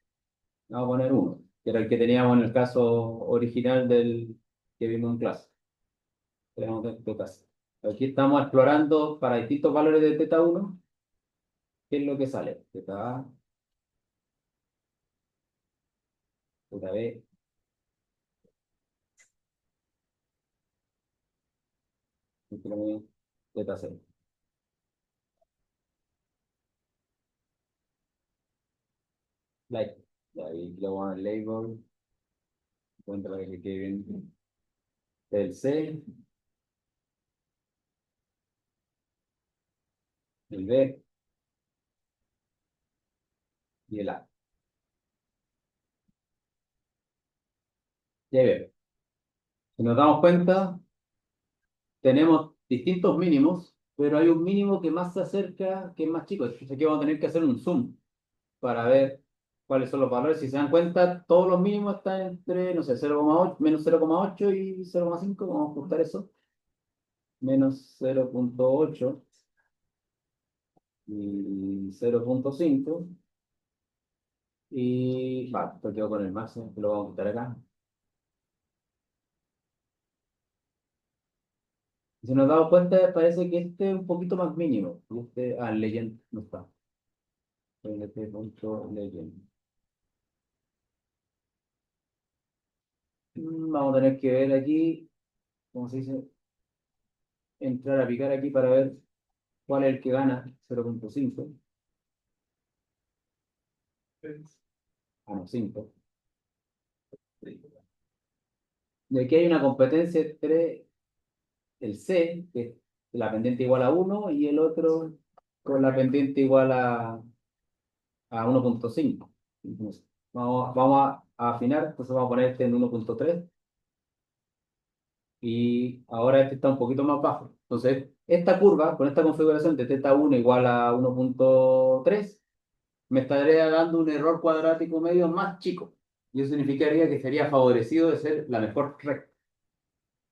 vamos a poner 1, que era el que teníamos en el caso original del que vimos en clase. Tenemos teta C. Aquí estamos explorando para distintos valores de teta 1, qué es lo que sale. Teta A, teta B, teta C. Like. Y ahí le vamos a dar label, encuentra que quede bien el C, el B y el A. Ya veo. Si nos damos cuenta, tenemos distintos mínimos, pero hay un mínimo que más se acerca, que es más chico. Entonces aquí vamos a tener que hacer un zoom para ver cuáles son los valores. Si se dan cuenta, todos los mínimos están entre, no sé, 0,8, -0,8 y 0,5. Vamos a ajustar eso. -0,8 y 0,5. Y vale, esto quedó con el máximo, que lo vamos a quitar acá. Si nos damos cuenta, parece que este es un poquito más mínimo. El legend no está. LT.legend. Vamos a tener que ver aquí, ¿cómo se dice? Entrar a picar aquí para ver cuál es el que gana 0,5. Ah, no, 5. Y aquí hay una competencia entre el C, que es la pendiente igual a 1, y el otro con la pendiente igual a 1.5. Entonces, vamos a afinar, entonces vamos a poner este en 1.3 y ahora este está un poquito más bajo. Entonces, esta curva con esta configuración de θ1 igual a 1.3 me estaría dando un error cuadrático medio más chico. Y eso significaría que sería favorecido de ser la mejor recta.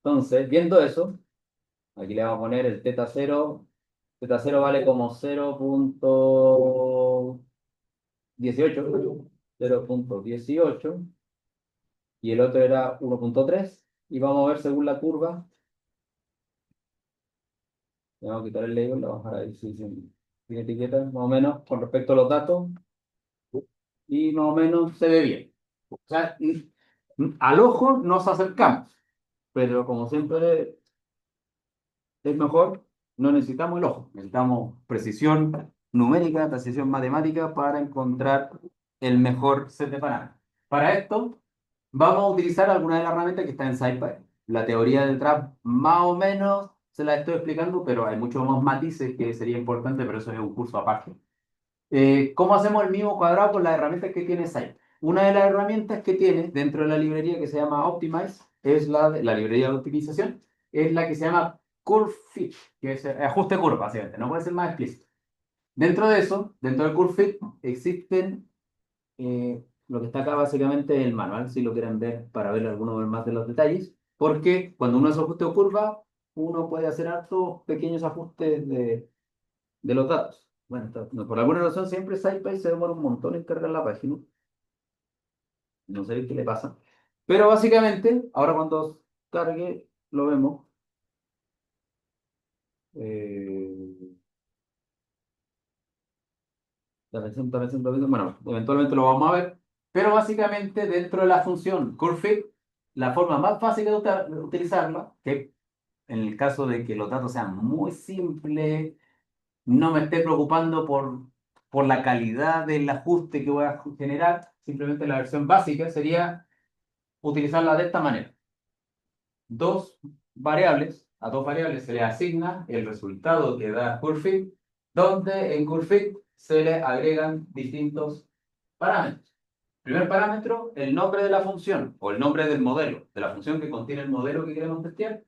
Entonces, viendo eso, aquí le vamos a poner el θ0. θ0 vale como 0.18, 0.18, y el otro era 1.3. Y vamos a ver según la curva. Le vamos a quitar el label, le vamos a dejar ahí sin etiqueta, más o menos, con respecto a los datos, y más o menos se ve bien. O sea, al ojo nos acercamos, pero como siempre es mejor, no necesitamos el ojo, necesitamos precisión numérica, precisión matemática para encontrar el mejor set de parámetros. Para esto, vamos a utilizar alguna de las herramientas que está en SciPy. La teoría detrás, más o menos, se la estoy explicando, pero hay muchos más matices que sería importante, pero eso es un curso aparte. ¿Cómo hacemos el mismo cuadrado con las herramientas que tiene SciPy? Una de las herramientas que tiene dentro de la librería que se llama Optimize, es la librería de optimización, es la que se llama Curve Fit, que es ajuste curva, básicamente, no puede ser más explícito. Dentro de eso, dentro del Curve Fit, existen lo que está acá básicamente el manual, si lo quieren ver para ver algunos más de los detalles, porque cuando uno hace ajuste de curva, uno puede hacer hartos pequeños ajustes de los datos. Bueno, no, por alguna razón siempre SciPy se demora un montón en cargar la página, no sé qué le pasa, pero básicamente, ahora cuando cargue, lo vemos. Eh, bueno, eventualmente lo vamos a ver, pero básicamente dentro de la función curveFit, la forma más fácil de utilizarla, que en el caso de que los datos sean muy simples, no me esté preocupando por la calidad del ajuste que voy a generar, simplemente la versión básica sería utilizarla de esta manera. A dos variables se le asigna el resultado que da curveFit, donde en curveFit se le agregan distintos parámetros. Primer parámetro, el nombre de la función o el nombre del modelo, de la función que contiene el modelo que queremos testear,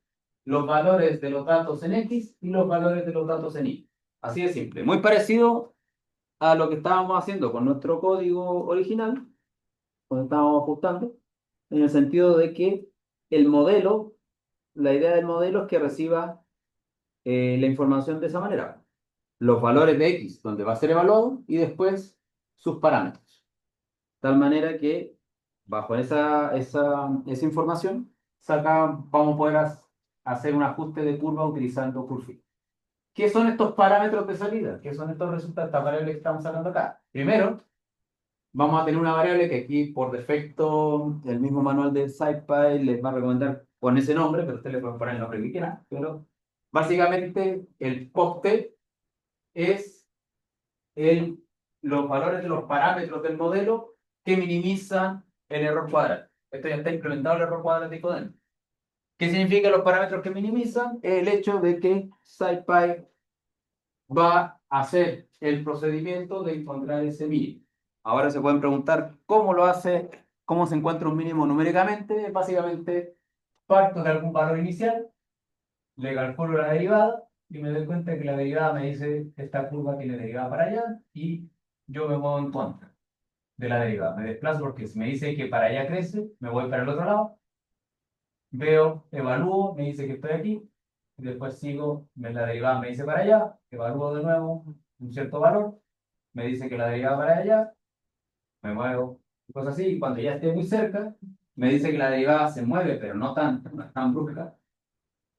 los valores de los datos en X y los valores de los datos en Y. Así de simple. Muy parecido a lo que estábamos haciendo con nuestro código original, cuando estábamos ajustando, en el sentido de que el modelo, la idea del modelo es que reciba la información de esa manera. Los valores de X, donde va a ser evaluado, y después sus parámetros. Tal manera que bajo esa información vamos a poder hacer un ajuste de curva utilizando Curve. ¿Qué son estos parámetros de salida? ¿Qué son estos resultados, estas variables que estamos sacando acá? Primero, vamos a tener una variable que aquí por defecto el mismo manual de SciPy les va a recomendar con ese nombre, pero ustedes le pueden poner el nombre que quieran. Pero básicamente el POP-T es el, los valores de los parámetros del modelo que minimizan el error cuadrático. Esto ya está implementado el error cuadrático dentro. ¿Qué significa los parámetros que minimizan? El hecho de que SciPy va a hacer el procedimiento de encontrar ese mínimo. Ahora se pueden preguntar cómo lo hace, cómo se encuentra un mínimo numéricamente. Básicamente, parto de algún valor inicial, le calculo la derivada y me doy cuenta que la derivada me dice que esta curva tiene derivada para allá y yo me muevo en contra de la derivada. Me desplazo porque si me dice que para allá crece, me voy para el otro lado, veo, evalúo, me dice que estoy aquí, y después sigo, la derivada me dice para allá, evalúo de nuevo un cierto valor, me dice que la derivada para allá, me muevo, cosas así, y cuando ya esté muy cerca, me dice que la derivada se mueve, pero no tanto, no es tan brusca.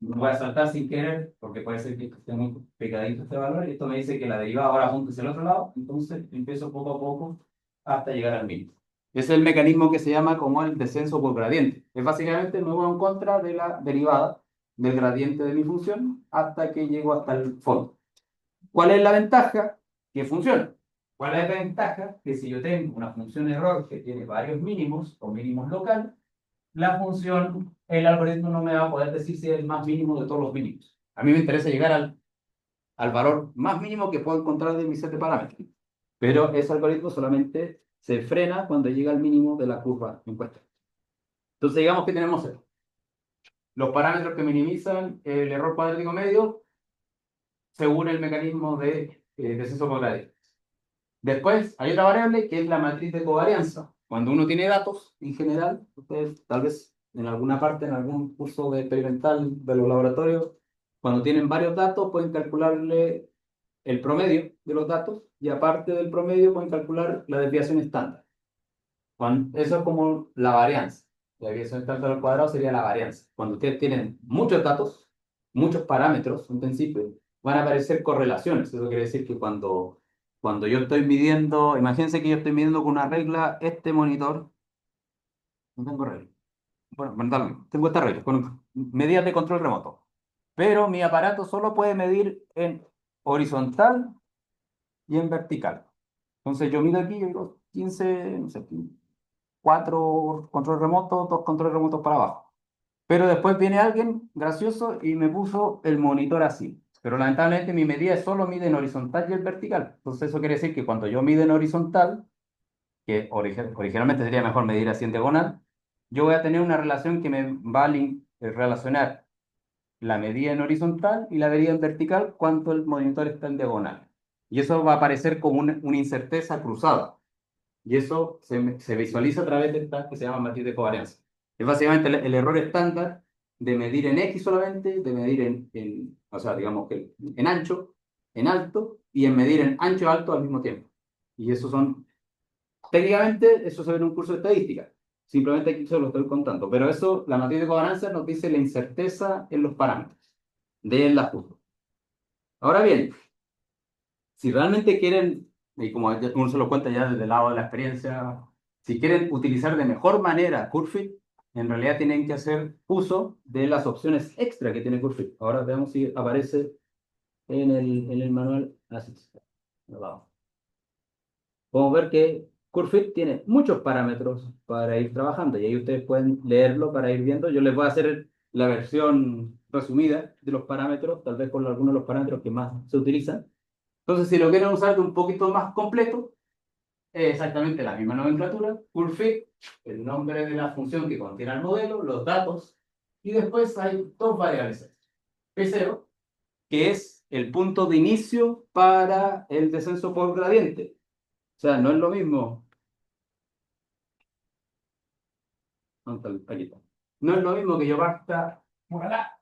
No voy a saltar sin querer, porque puede ser que esté muy pegadito este valor, y esto me dice que la derivada ahora junto hacia el otro lado, entonces empiezo poco a poco hasta llegar al mínimo. Ese es el mecanismo que se llama como el descenso por gradiente. Es básicamente me voy en contra de la derivada del gradiente de mi función hasta que llego hasta el fondo. ¿Cuál es la ventaja? Que funciona. ¿Cuál es la ventaja? Que si yo tengo una función error que tiene varios mínimos o mínimos local, la función, el algoritmo no me va a poder decir si es el más mínimo de todos los mínimos. A mí me interesa llegar al valor más mínimo que puedo encontrar de mi set de parámetros. Pero ese algoritmo solamente se frena cuando llega al mínimo de la curva en cuestión. Entonces digamos que tenemos los parámetros que minimizan el error cuadrático medio según el mecanismo de descenso por gradiente. Después hay otra variable que es la matriz de covarianza. Cuando uno tiene datos, en general, ustedes tal vez en alguna parte, en algún curso de experimental de los laboratorios, cuando tienen varios datos, pueden calcularle el promedio de los datos y aparte del promedio pueden calcular la desviación estándar. Eso es como la varianza. La desviación estándar al cuadrado sería la varianza. Cuando ustedes tienen muchos datos, muchos parámetros en principio, van a aparecer correlaciones. Eso quiere decir que cuando yo estoy midiendo, imagínense que yo estoy midiendo con una regla este monitor, no tengo regla. Bueno, tengo esta regla, con medidas de control remoto. Pero mi aparato solo puede medir en horizontal y en vertical. Entonces yo mido aquí, yo digo 15, no sé, 4 control remotos, 2 controles remotos para abajo. Pero después viene alguien gracioso y me puso el monitor así. Pero lamentablemente mi medida solo mide en horizontal y en vertical. Entonces eso quiere decir que cuando yo mido en horizontal, que originalmente sería mejor medir así en diagonal, yo voy a tener una relación que me va a relacionar la medida en horizontal y la medida en vertical cuando el monitor está en diagonal. Y eso va a aparecer como una incerteza cruzada. Y eso se visualiza a través de esta que se llama matriz de covarianza. Es básicamente el error estándar de medir en X solamente, de medir o sea, digamos que en ancho, en alto, y en medir en ancho y alto al mismo tiempo. Y eso técnicamente, eso se ve en un curso de estadística. Simplemente aquí se lo estoy contando. Pero eso, la matriz de covarianza nos dice la incerteza en los parámetros del ajuste. Ahora bien, si realmente quieren, y como uno se lo cuenta ya desde el lado de la experiencia, si quieren utilizar de mejor manera Curvefit, en realidad tienen que hacer uso de las opciones extra que tiene Curvefit. Ahora veamos si aparece en el manual. Así es. Vamos. Podemos ver que Curvefit tiene muchos parámetros para ir trabajando y ahí ustedes pueden leerlo para ir viendo. Yo les voy a hacer la versión resumida de los parámetros, tal vez con algunos de los parámetros que más se utilizan. Entonces, si lo quieren usar de un poquito más completo, es exactamente la misma nomenclatura, curvefit, el nombre de la función que contiene el modelo, los datos, y después hay dos variables. P0, que es el punto de inicio para el descenso por gradiente. O sea, no es lo mismo. Aquí está. No es lo mismo que yo parta por acá,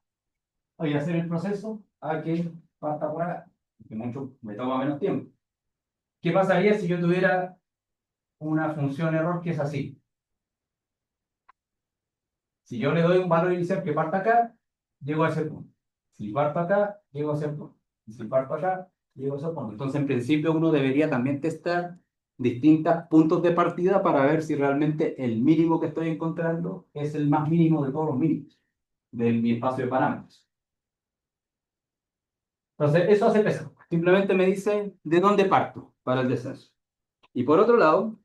voy a hacer el proceso, a que parta por acá, que mucho me toma menos tiempo. ¿Qué pasaría si yo tuviera una función error que es así? Si yo le doy un valor inicial que parta acá, llego a ese punto. Si parto acá, llego a ese punto. Y si parto acá, llego a ese punto. Entonces, en principio, uno debería también testar distintos puntos de partida para ver si realmente el mínimo que estoy encontrando es el más mínimo de todos los mínimos de mi espacio de parámetros. Entonces, eso hace peso. Simplemente me dice de dónde parto para el descenso. Y por otro lado,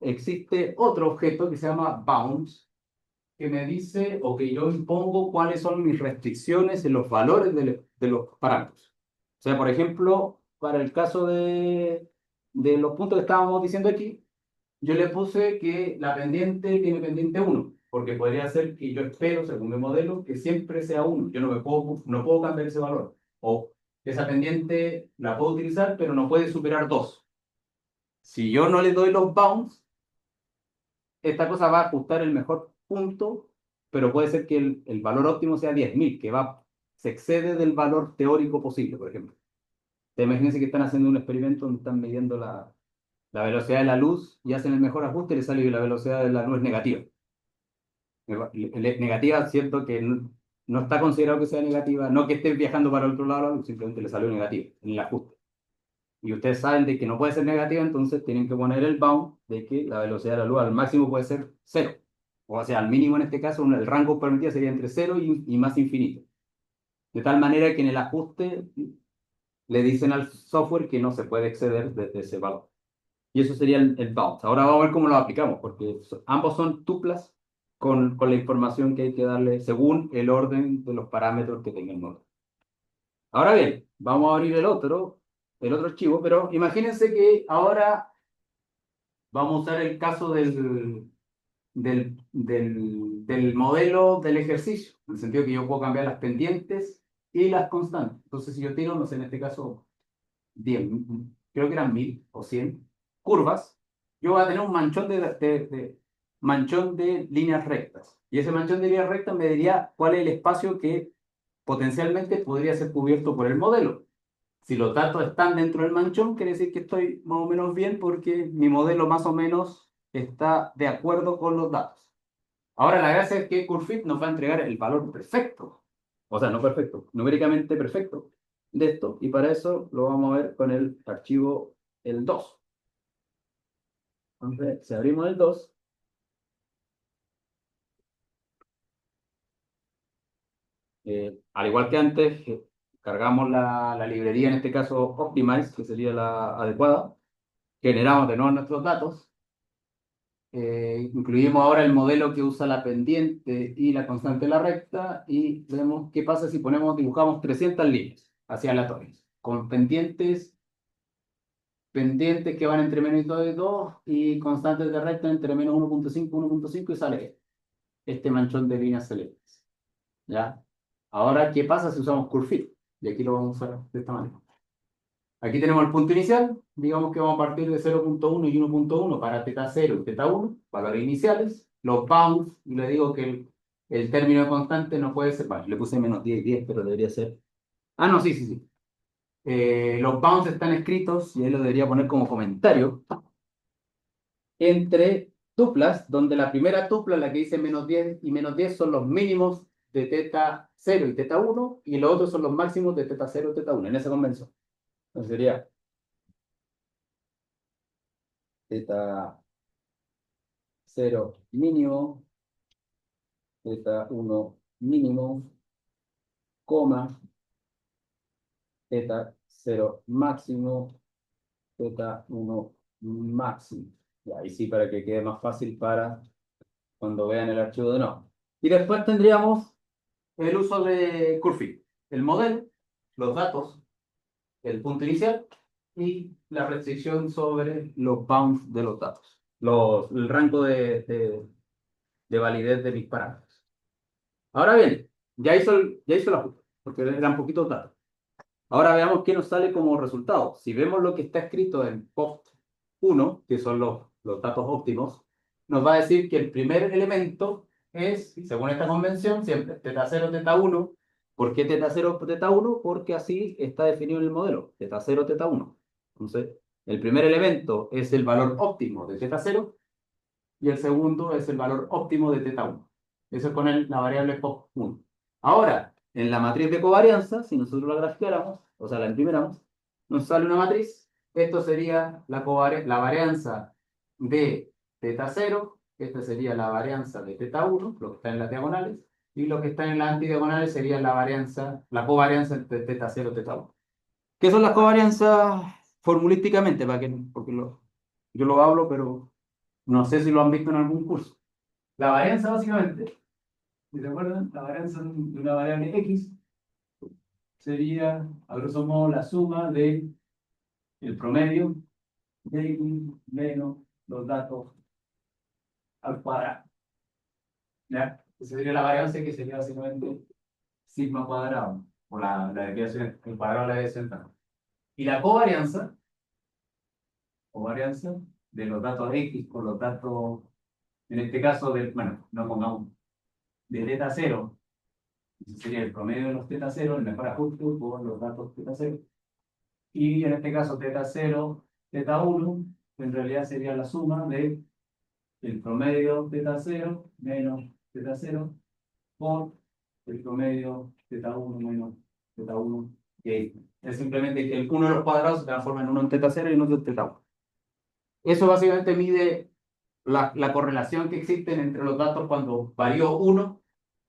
existe otro objeto que se llama bounds, que me dice o que yo impongo cuáles son mis restricciones en los valores de los parámetros. O sea, por ejemplo, para el caso de los puntos que estábamos diciendo aquí, yo le puse que la pendiente tiene pendiente 1, porque podría ser que yo espero, según mi modelo, que siempre sea 1. Yo no puedo cambiar ese valor. O esa pendiente la puedo utilizar, pero no puede superar 2. Si yo no le doy los bounds, esta cosa va a ajustar el mejor punto, pero puede ser que el valor óptimo sea 10.000, se excede del valor teórico posible, por ejemplo. Imagínense que están haciendo un experimento donde están midiendo la velocidad de la luz y hacen el mejor ajuste y le sale que la velocidad de la luz es negativa. Negativa, cierto que no está considerado que sea negativa, no que esté viajando para el otro lado de la luz, simplemente le salió negativa en el ajuste. Y ustedes saben de que no puede ser negativa, entonces tienen que poner el bound de que la velocidad de la luz al máximo puede ser cero. O sea, al mínimo en este caso, el rango permitido sería entre cero y más infinito. De tal manera que en el ajuste le dicen al software que no se puede exceder desde ese valor. Y eso sería el bounce. Ahora vamos a ver cómo lo aplicamos, porque ambos son tuplas con la información que hay que darle según el orden de los parámetros que tenga el modelo. Ahora bien, vamos a abrir el otro archivo, pero imagínense que ahora vamos a usar el caso del modelo del ejercicio, en el sentido que yo puedo cambiar las pendientes y las constantes. Entonces, si yo tiro, no sé, en este caso, 10, creo que eran 1000 o 100 curvas, yo voy a tener un manchón de líneas rectas. Y ese manchón de líneas rectas me diría cuál es el espacio que potencialmente podría ser cubierto por el modelo. Si los datos están dentro del manchón, quiere decir que estoy más o menos bien porque mi modelo más o menos está de acuerdo con los datos. Ahora, la gracia es que Curvefit nos va a entregar el valor perfecto, o sea, no perfecto, numéricamente perfecto de esto, y para eso lo vamos a ver con el archivo el 2. Entonces, si abrimos el 2, al igual que antes, cargamos la librería, en este caso Optimize, que sería la adecuada, generamos de nuevo nuestros datos. Incluimos ahora el modelo que usa la pendiente y la constante de la recta y vemos qué pasa si dibujamos 300 líneas hacia aleatorias, con pendientes que van entre menos y 2 y 2 y constantes de recta entre menos 1,5 y 1,5 y sale este manchón de líneas celestes. ¿Ya? Ahora, ¿qué pasa si usamos Curvefit? Y aquí lo vamos a usar de esta manera. Aquí tenemos el punto inicial, digamos que vamos a partir de 0,1 y 1,1 para teta 0 y teta 1, valores iniciales, los bounds, y le digo que el término de constante no puede ser, vale, le puse menos 10 y 10, pero debería ser, ah, no, sí, sí, sí. Los bounds están escritos, y ahí lo debería poner como comentario, entre tuplas, donde la primera tupla, la que dice menos 10 y menos 10, son los mínimos de teta 0 y teta 1, y los otros son los máximos de teta 0 y teta 1, en esa convención. Entonces sería teta 0 mínimo, teta 1 mínimo, coma, teta 0 máximo, teta 1 máximo. Y ahí sí, para que quede más fácil para cuando vean el archivo de nuevo. Y después tendríamos el uso de Curvefit, el modelo, los datos, el punto inicial y la restricción sobre los bounds de los datos, el rango de validez de mis parámetros. Ahora bien, ya hizo el ajuste, porque eran poquitos datos. Ahora veamos qué nos sale como resultado. Si vemos lo que está escrito en post 1, que son los datos óptimos, nos va a decir que el primer elemento es, según esta convención, siempre teta 0, teta 1. ¿Por qué teta 0, teta 1? Porque así está definido en el modelo, teta 0, teta 1. Entonces, el primer elemento es el valor óptimo de teta 0 y el segundo es el valor óptimo de teta 1. Eso es con la variable post 1. Ahora, en la matriz de covarianza, si nosotros la graficáramos, o sea, la imprimiéramos, nos sale una matriz. Esto sería la varianza de teta 0, esta sería la varianza de teta 1, lo que está en las diagonales, y lo que está en las antidiagonales sería la covarianza entre teta 0 y teta 1. ¿Qué son las covarianzas formulísticamente? Porque yo lo hablo, pero no sé si lo han visto en algún curso. La varianza, básicamente, si se acuerdan, la varianza de una variable x sería, a grosso modo, la suma de el promedio de x menos los datos al cuadrado. ¿Ya? Esa sería la varianza que sería básicamente sigma cuadrado, o la desviación, el cuadrado de la desviación. Y la covarianza de los datos x con los datos, en este caso, bueno, no pongamos, de teta 0. Ese sería el promedio de los teta 0, el mejor ajuste por los datos teta 0. Y en este caso teta 0, teta 1, en realidad sería la suma de el promedio teta 0 menos teta 0 por el promedio teta 1 menos teta 1. Que es simplemente que el uno de los cuadrados se transforma en uno en teta 0 y en otro en teta 1. Eso básicamente mide la correlación que existe entre los datos cuando varió uno,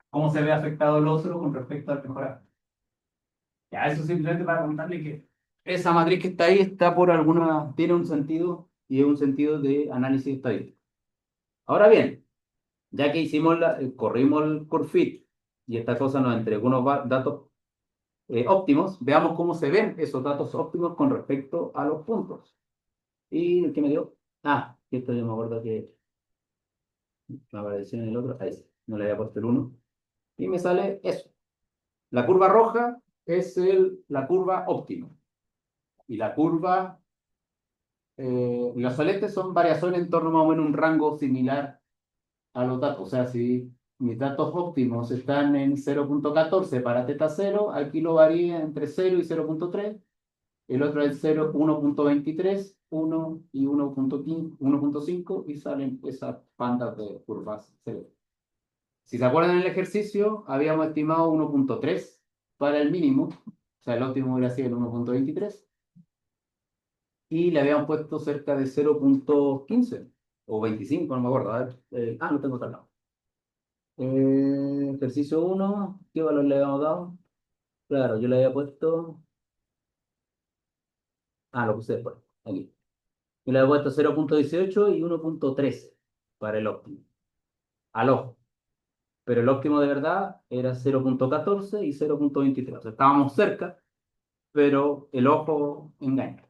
cómo se ve afectado el otro con respecto al mejorado. Ya, eso simplemente para contarle que esa matriz que está ahí está por alguna, tiene un sentido y es un sentido de análisis estadístico. Ahora bien, ya que hicimos corrimos el curve fit y esta cosa nos entregó unos datos óptimos, veamos cómo se ven esos datos óptimos con respecto a los puntos. ¿Y el que me dio? Ah, esto yo me acuerdo que me apareció en el otro, ahí sí, no le había puesto el uno. Y me sale eso. La curva roja es la curva óptima. Y la curva, los celestes son variaciones en torno más o menos a un rango similar a los datos. O sea, si mis datos óptimos están en 0,14 para teta 0, aquí lo varía entre 0 y 0,3. El otro es 0, 1,23, 1 y 1,15, 1,5 y salen esas bandas de curvas celestes. Si se acuerdan en el ejercicio, habíamos estimado 1,3 para el mínimo, o sea, el óptimo hubiera sido el 1,23, y le habíamos puesto cerca de 0,15 o 25, no me acuerdo. A ver, no tengo tal lado. Ejercicio uno, ¿qué valor le habíamos dado? Claro, yo le había puesto. Lo puse después, aquí. Yo le había puesto 0,18 y 1,13 para el óptimo, al ojo. Pero el óptimo de verdad era 0,14 y 0,23. O sea, estábamos cerca, pero el ojo engaña.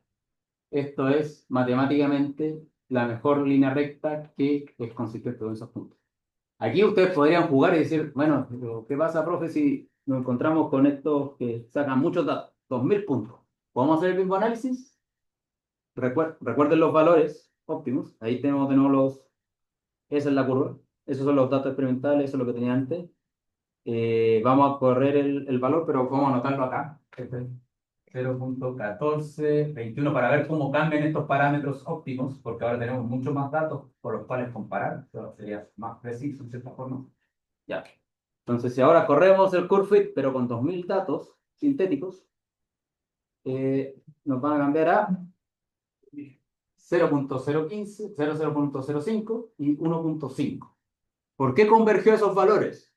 Esto es matemáticamente la mejor línea recta que es consistente con esos puntos. Aquí ustedes podrían jugar y decir, bueno, pero ¿qué pasa, profe, si nos encontramos con estos que sacan muchos datos? 2000 puntos. ¿Podemos hacer el mismo análisis? Recuerden los valores óptimos. Ahí tenemos de nuevo esa es la curva. Esos son los datos experimentales, eso es lo que tenía antes. Vamos a correr el valor, pero vamos a anotarlo acá. Este es 0,1421 para ver cómo cambian estos parámetros óptimos, porque ahora tenemos muchos más datos por los cuales comparar. Eso sería más preciso en cierta forma. Ya. Entonces, si ahora corremos el curve fit, pero con 2000 datos sintéticos, nos van a cambiar a 0,015, 0,005 y 1,5. ¿Por qué convergió esos valores?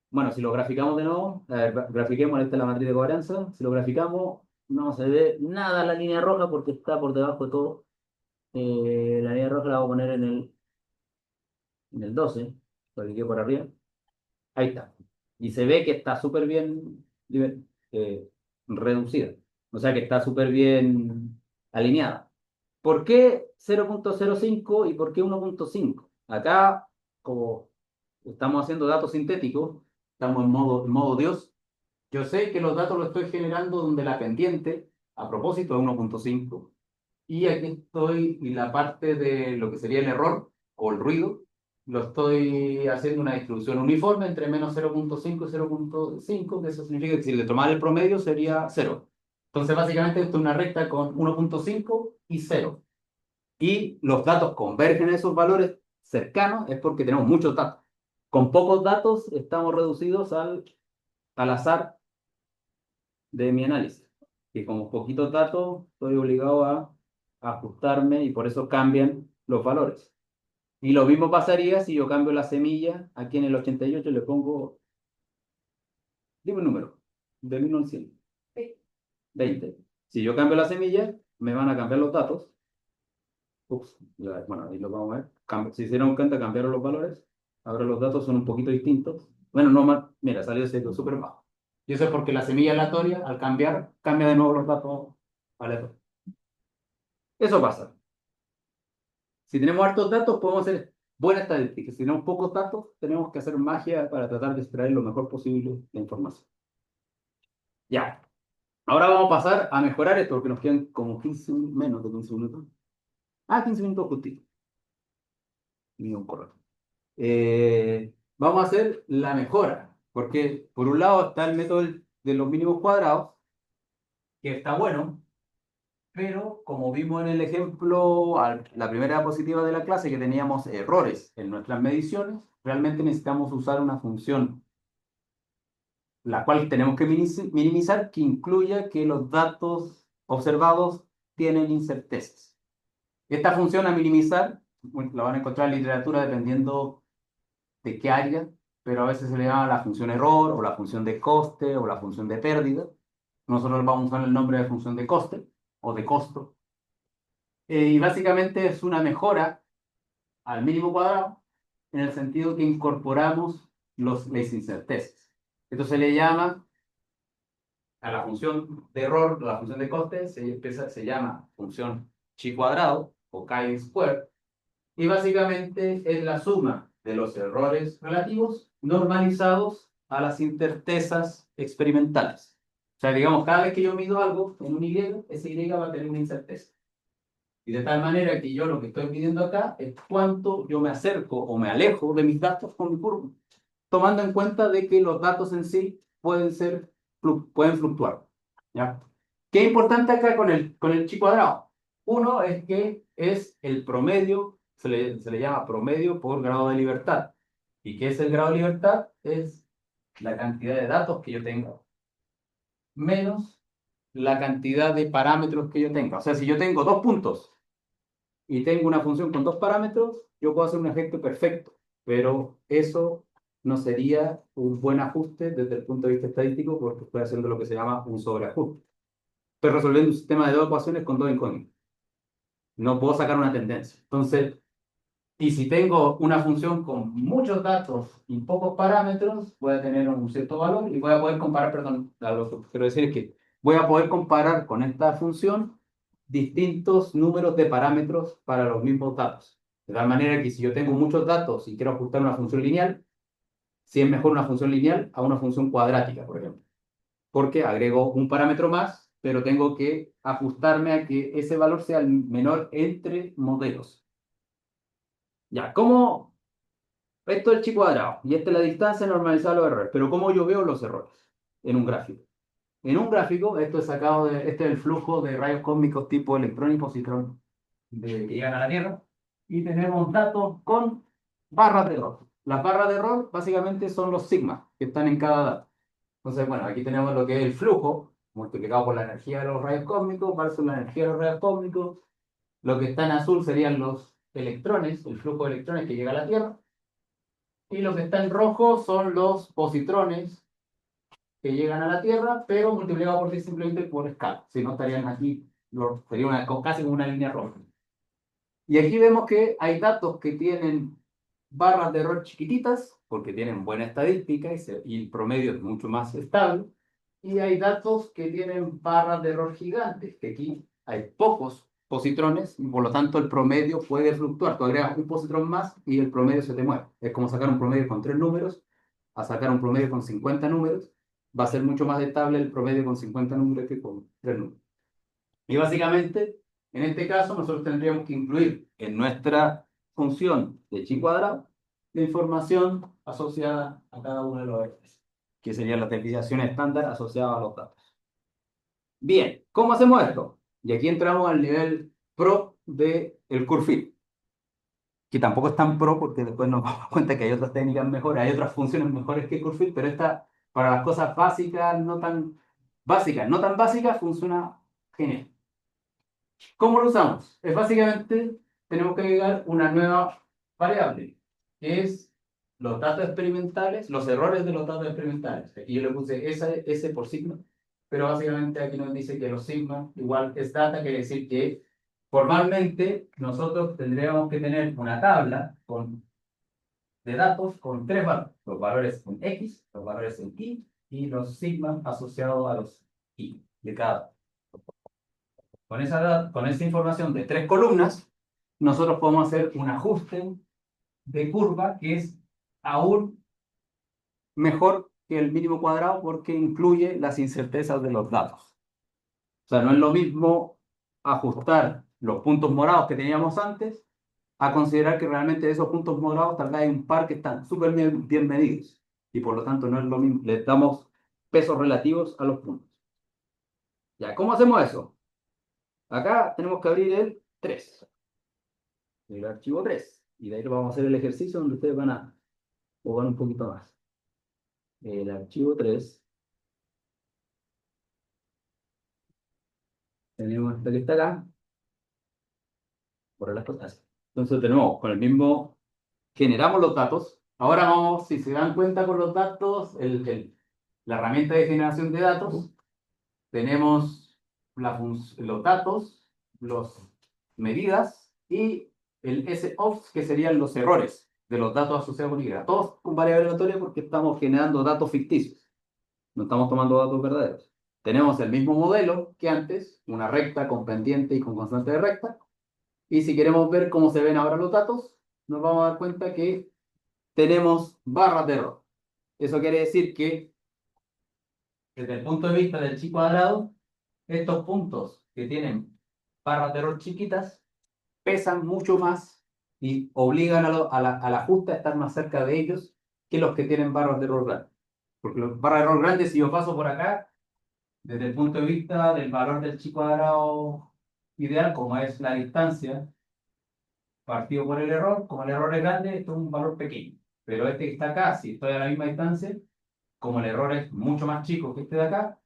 Bueno, si lo graficamos de nuevo, a ver, grafiquemos, esta es la matriz de covarianza. Si lo graficamos, no se ve nada la línea roja porque está por debajo de todo. La línea roja la voy a poner en el 12, porque quede por arriba. Ahí está. Y se ve que está súper bien eh, reducida. O sea que está súper bien alineada. ¿Por qué 0,05 y por qué 1,5? Acá, como estamos haciendo datos sintéticos, estamos en modo Dios. Yo sé que los datos los estoy generando donde la pendiente, a propósito de 1,5, y aquí estoy, y la parte de lo que sería el error o el ruido, lo estoy haciendo una distribución uniforme entre menos 0,5 y 0,5, que eso significa que si le tomara el promedio sería 0. Entonces, básicamente, esto es una recta con 1,5 y 0. Y los datos convergen a esos valores cercanos, es porque tenemos muchos datos. Con pocos datos estamos reducidos al azar de mi análisis. Que con poquitos datos estoy obligado a ajustarme y por eso cambian los valores. Y lo mismo pasaría si yo cambio la semilla aquí en el 88 y le pongo, dime un número, del 1 al 100. 20. Si yo cambio la semilla, me van a cambiar los datos. Ups, bueno, ahí lo vamos a ver. Si se dieron cuenta, cambiaron los valores. Ahora los datos son un poquito distintos. Bueno, no más, mira, salió ese súper bajo. Y eso es porque la semilla aleatoria, al cambiar, cambia de nuevo los datos aleatorios. Eso pasa. Si tenemos hartos datos, podemos hacer buena estadística. Si tenemos pocos datos, tenemos que hacer magia para tratar de extraer lo mejor posible de información. Ya. Ahora vamos a pasar a mejorar esto, porque nos quedan como 15, menos de 15 minutos. 15 minutos justitos. Ni un correo. Vamos a hacer la mejora, porque por un lado está el método de los mínimos cuadrados, que está bueno, pero como vimos en el ejemplo, la primera diapositiva de la clase, que teníamos errores en nuestras mediciones, realmente necesitamos usar una función, la cual tenemos que minimizar, que incluya que los datos observados tienen incertezas. Esta función a minimizar, bueno, la van a encontrar en literatura dependiendo de qué área, pero a veces se le llama la función error, o la función de coste, o la función de pérdida. nosotros vamos a usar el nombre de función de coste o de costo. Y básicamente es una mejora al mínimo cuadrado en el sentido que incorporamos las incertezas. Esto se le llama a la función de error, la función de coste, se llama función chi cuadrado o chi square, y básicamente es la suma de los errores relativos normalizados a las incertezas experimentales. O sea, digamos, cada vez que yo mido algo en un Y, ese Y va a tener una incerteza. Y de tal manera que yo lo que estoy midiendo acá es cuánto yo me acerco o me alejo de mis datos con mi curva, tomando en cuenta de que los datos en sí pueden fluctuar. ¿Ya? ¿Qué es importante acá con el chi cuadrado? Uno es que es el promedio, se le llama promedio por grado de libertad. ¿Y qué es el grado de libertad? Es la cantidad de datos que yo tengo, menos la cantidad de parámetros que yo tenga. O sea, si yo tengo dos puntos y tengo una función con dos parámetros, yo puedo hacer un efecto perfecto, pero eso no sería un buen ajuste desde el punto de vista estadístico porque estoy haciendo lo que se llama un sobreajuste. Estoy resolviendo un sistema de dos ecuaciones con dos incógnitas. No puedo sacar una tendencia. Entonces, y si tengo una función con muchos datos y pocos parámetros, voy a tener un cierto valor y voy a poder comparar, perdón, lo que quiero decir es que voy a poder comparar con esta función distintos números de parámetros para los mismos datos. De tal manera que si yo tengo muchos datos y quiero ajustar una función lineal, si es mejor una función lineal a una función cuadrática, por ejemplo. Porque agrego un parámetro más, pero tengo que ajustarme a que ese valor sea el menor entre modelos. Ya, ¿cómo? Esto es el chi cuadrado y esta es la distancia normalizada de los errores. Pero ¿cómo yo veo los errores en un gráfico? En un gráfico, esto es sacado este es el flujo de rayos cósmicos tipo electrón y positrón que llegan a la Tierra. Y tenemos datos con barras de error. Las barras de error básicamente son los sigmas que están en cada dato. Entonces, bueno, aquí tenemos lo que es el flujo multiplicado por la energía de los rayos cósmicos versus la energía de los rayos cósmicos. Lo que está en azul serían los electrones, el flujo de electrones que llega a la Tierra. Y lo que está en rojo son los positrones que llegan a la Tierra, pero multiplicado por 10 simplemente por escala. Si no, estarían aquí, sería casi como una línea roja. Y aquí vemos que hay datos que tienen barras de error chiquititas, porque tienen buena estadística y el promedio es mucho más estable. Y hay datos que tienen barras de error gigantes, que aquí hay pocos positrones, y por lo tanto el promedio puede fluctuar. Tú agregas un positrón más y el promedio se te mueve. Es como sacar un promedio con 3 números a sacar un promedio con 50 números. Va a ser mucho más estable el promedio con 50 números que con 3 números. Y básicamente, en este caso, nosotros tendríamos que incluir en nuestra función de chi cuadrado la información asociada a cada uno de los ejes, que serían las desviaciones estándar asociadas a los datos. Bien, ¿cómo hacemos esto? Y aquí entramos al nivel pro del curve fit, que tampoco es tan pro porque después nos damos cuenta que hay otras técnicas mejores, hay otras funciones mejores que el curve fit, pero esta, para las cosas básicas, no tan básicas, funciona genial. ¿Cómo lo usamos? Es básicamente, tenemos que agregar una nueva variable, que es los datos experimentales, los errores de los datos experimentales. Aquí yo le puse S por sigma, pero básicamente aquí nos dice que los sigma igual es data, quiere decir que formalmente nosotros tendríamos que tener una tabla de datos con tres valores, los valores en X, los valores en Y los sigma asociados a los Y de cada. Con esa información de tres columnas, nosotros podemos hacer un ajuste de curva que es aún mejor que el mínimo cuadrado porque incluye las incertezas de los datos. O sea, no es lo mismo ajustar los puntos morados que teníamos antes a considerar que realmente de esos puntos morados tal vez hay un par que están súper bien medidos y por lo tanto no es lo mismo, le damos pesos relativos a los puntos. Ya, ¿cómo hacemos eso? Acá tenemos que abrir el 3. El archivo 3. Y de ahí vamos a hacer el ejercicio donde ustedes van a jugar un poquito más. El archivo 3. Tenemos esta que está acá. Por las cosas. Entonces tenemos con el mismo, generamos los datos. Ahora vamos, si se dan cuenta con los datos, la herramienta de generación de datos tenemos los datos, las medidas y el SOPS, que serían los errores de los datos asociados con Y. Todos con variable aleatoria porque estamos generando datos ficticios, no estamos tomando datos verdaderos. Tenemos el mismo modelo que antes, una recta con pendiente y con constante de recta. Y si queremos ver cómo se ven ahora los datos, nos vamos a dar cuenta que tenemos barras de error. Eso quiere decir que, desde el punto de vista del chi cuadrado, estos puntos que tienen barras de error chiquitas pesan mucho más y obligan al ajuste a estar más cerca de ellos que los que tienen barras de error grandes. Porque los barras de error grandes, si yo paso por acá, desde el punto de vista del valor del chi cuadrado ideal, como es la distancia partido por el error, como el error es grande, esto es un valor pequeño. Pero este que está acá, si estoy a la misma distancia, como el error es mucho más chico que este de acá,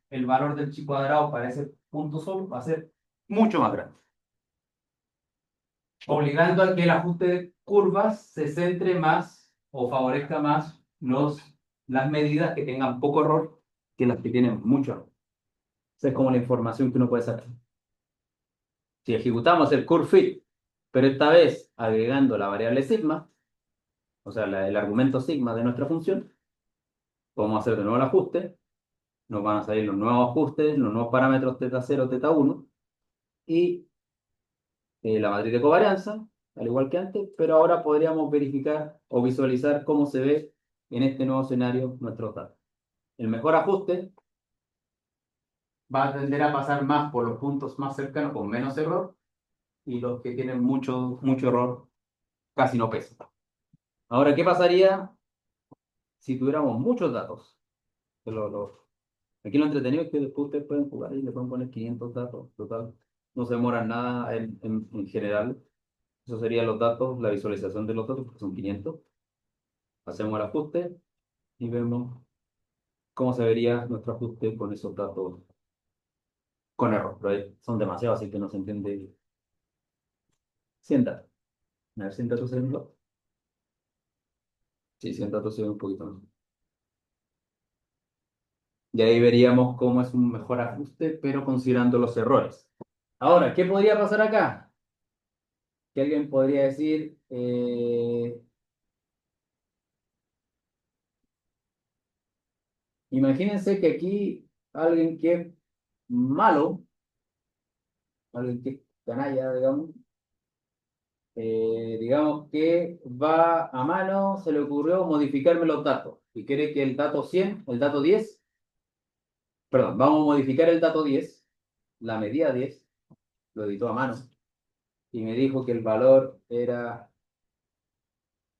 el valor del chi cuadrado para ese punto solo va a ser mucho más grande, obligando a que el ajuste de curvas se centre más o favorezca más las medidas que tengan poco error que las que tienen mucho error. Esa es como la información que uno puede sacar. Si ejecutamos el curve fit, pero esta vez agregando la variable sigma, o sea, el argumento sigma de nuestra función, podemos hacer de nuevo el ajuste, nos van a salir los nuevos ajustes, los nuevos parámetros θ0, θ1 y la matriz de covarianza, al igual que antes, pero ahora podríamos verificar o visualizar cómo se ve en este nuevo escenario nuestros datos. El mejor ajuste va a tender a pasar más por los puntos más cercanos con menos error y los que tienen mucho error casi no pesan. Ahora, ¿qué pasaría si tuviéramos muchos datos? Aquí lo entretenido es que después ustedes pueden jugar y le pueden poner 500 datos total. No se demoran nada en general. Eso serían los datos, la visualización de los datos, que son 500. Hacemos el ajuste y vemos cómo se vería nuestro ajuste con esos datos con error. Pero son demasiados, así que no se entiende 100 datos. A ver, 100 datos se ven. Sí, 100 datos se ven un poquito más. Y ahí veríamos cómo es un mejor ajuste, pero considerando los errores. Ahora, ¿qué podría pasar acá? Que alguien podría decir, imagínense que aquí alguien que es malo, alguien que es canalla, digamos que va a mano, se le ocurrió modificarme los datos y quiere que el dato 100, el dato 10, perdón, vamos a modificar el dato 10, la medida 10, lo editó a mano y me dijo que el valor era,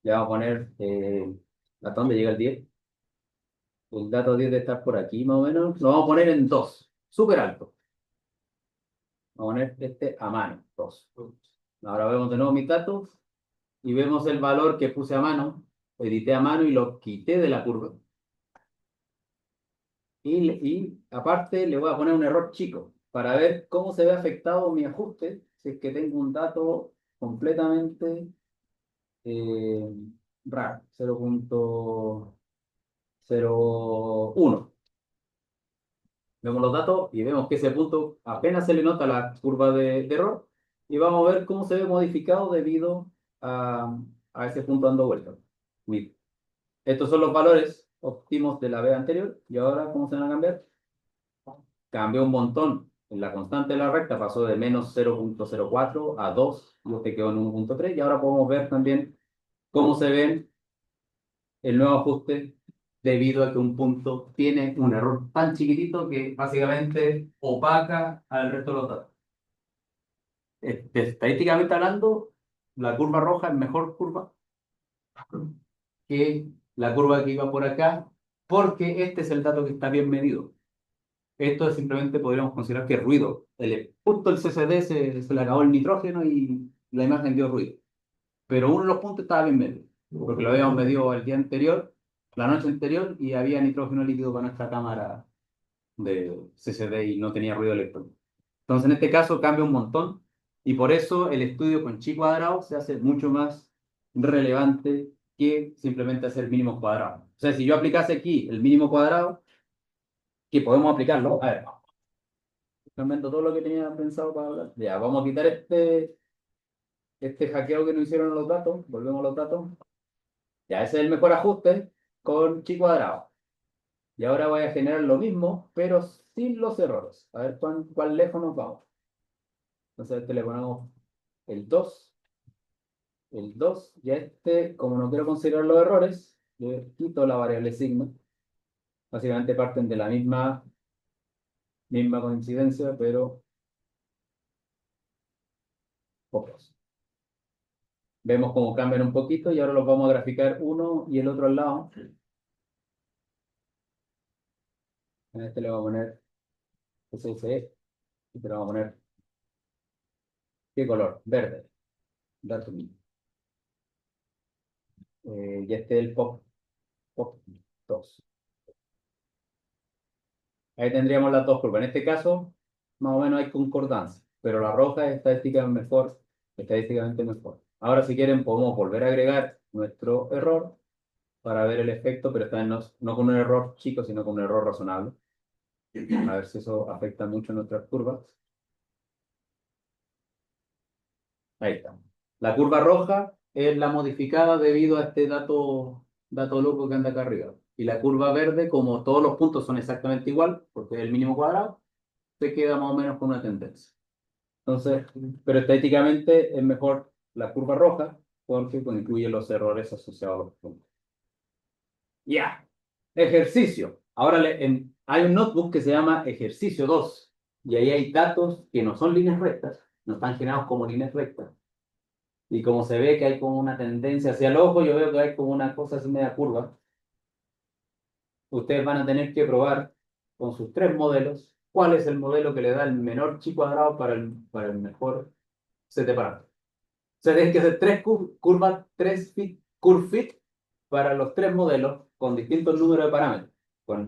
le vamos a poner, ¿hasta dónde llega el 10? El dato 10 debe estar por aquí más o menos, lo vamos a poner en 2, súper alto. Vamos a poner este a mano, 2. Ahora vemos de nuevo mis datos y vemos el valor que puse a mano, edité a mano y lo quité de la curva. Y aparte le voy a poner un error chico para ver cómo se ve afectado mi ajuste si es que tengo un dato completamente eh, raro, 0.01. Vemos los datos y vemos que ese punto apenas se le nota la curva de error y vamos a ver cómo se ve modificado debido a ese punto dando vueltas. Mira, estos son los valores óptimos de la vez anterior y ahora ¿cómo se van a cambiar? Cambió un montón. En la constante de la recta pasó de menos 0.04 a 2 y este quedó en 1.3 y ahora podemos ver también cómo se ve el nuevo ajuste debido a que un punto tiene un error tan chiquitito que básicamente opaca al resto de los datos. Estadísticamente hablando, la curva roja es mejor curva que la curva que iba por acá, porque este es el dato que está bien medido. Esto es simplemente podríamos considerar que es ruido. Justo el CCD se le acabó el nitrógeno y la imagen dio ruido. Pero uno de los puntos estaba bien medido, porque lo habíamos medido el día anterior, la noche anterior, y había nitrógeno líquido para nuestra cámara de CCD y no tenía ruido electrónico. Entonces, en este caso cambia un montón y por eso el estudio con chi cuadrado se hace mucho más relevante que simplemente hacer mínimos cuadrados. O sea, si yo aplicase aquí el mínimo cuadrado, que podemos aplicarlo. A ver, vamos. Cambiando todo lo que tenía pensado para hablar. Ya, vamos a quitar este hackeo que nos hicieron los datos. Volvemos a los datos. Ya, ese es el mejor ajuste con chi cuadrado. Y ahora voy a generar lo mismo, pero sin los errores. A ver cuál lejos nos vamos. Entonces a este le ponemos el 2, el 2, y a este, como no quiero considerar los errores, le quito la variable sigma. Básicamente parten de la misma coincidencia, pero pocos. Vemos cómo cambian un poquito y ahora los vamos a graficar uno y el otro al lado. A este le vamos a poner SSE y te le vamos a poner ¿qué color? Verde. Dato mío. Y este es el pop 2. Ahí tendríamos las dos curvas. En este caso, más o menos hay concordancia, pero la roja es estadísticamente mejor. Ahora, si quieren, podemos volver a agregar nuestro error para ver el efecto, pero esta vez no con un error chico, sino con un error razonable. A ver si eso afecta mucho nuestras curvas. Ahí está. La curva roja es la modificada debido a este dato loco que anda acá arriba. Y la curva verde, como todos los puntos son exactamente igual, porque es el mínimo cuadrado, se queda más o menos con una tendencia. Entonces, pero estéticamente es mejor la curva roja porque pues, incluye los errores asociados a los puntos. Ya. Ejercicio. Ahora hay un notebook que se llama ejercicio 2 y ahí hay datos que no son líneas rectas, no están generados como líneas rectas. Y como se ve que hay como una tendencia hacia el ojo, yo veo que hay como una cosa así media curva. Ustedes van a tener que probar con sus tres modelos cuál es el modelo que le da el menor chi cuadrado para el mejor set de parámetros. O sea, tienes que hacer tres curvas, curve fit para los tres modelos con distintos números de parámetros.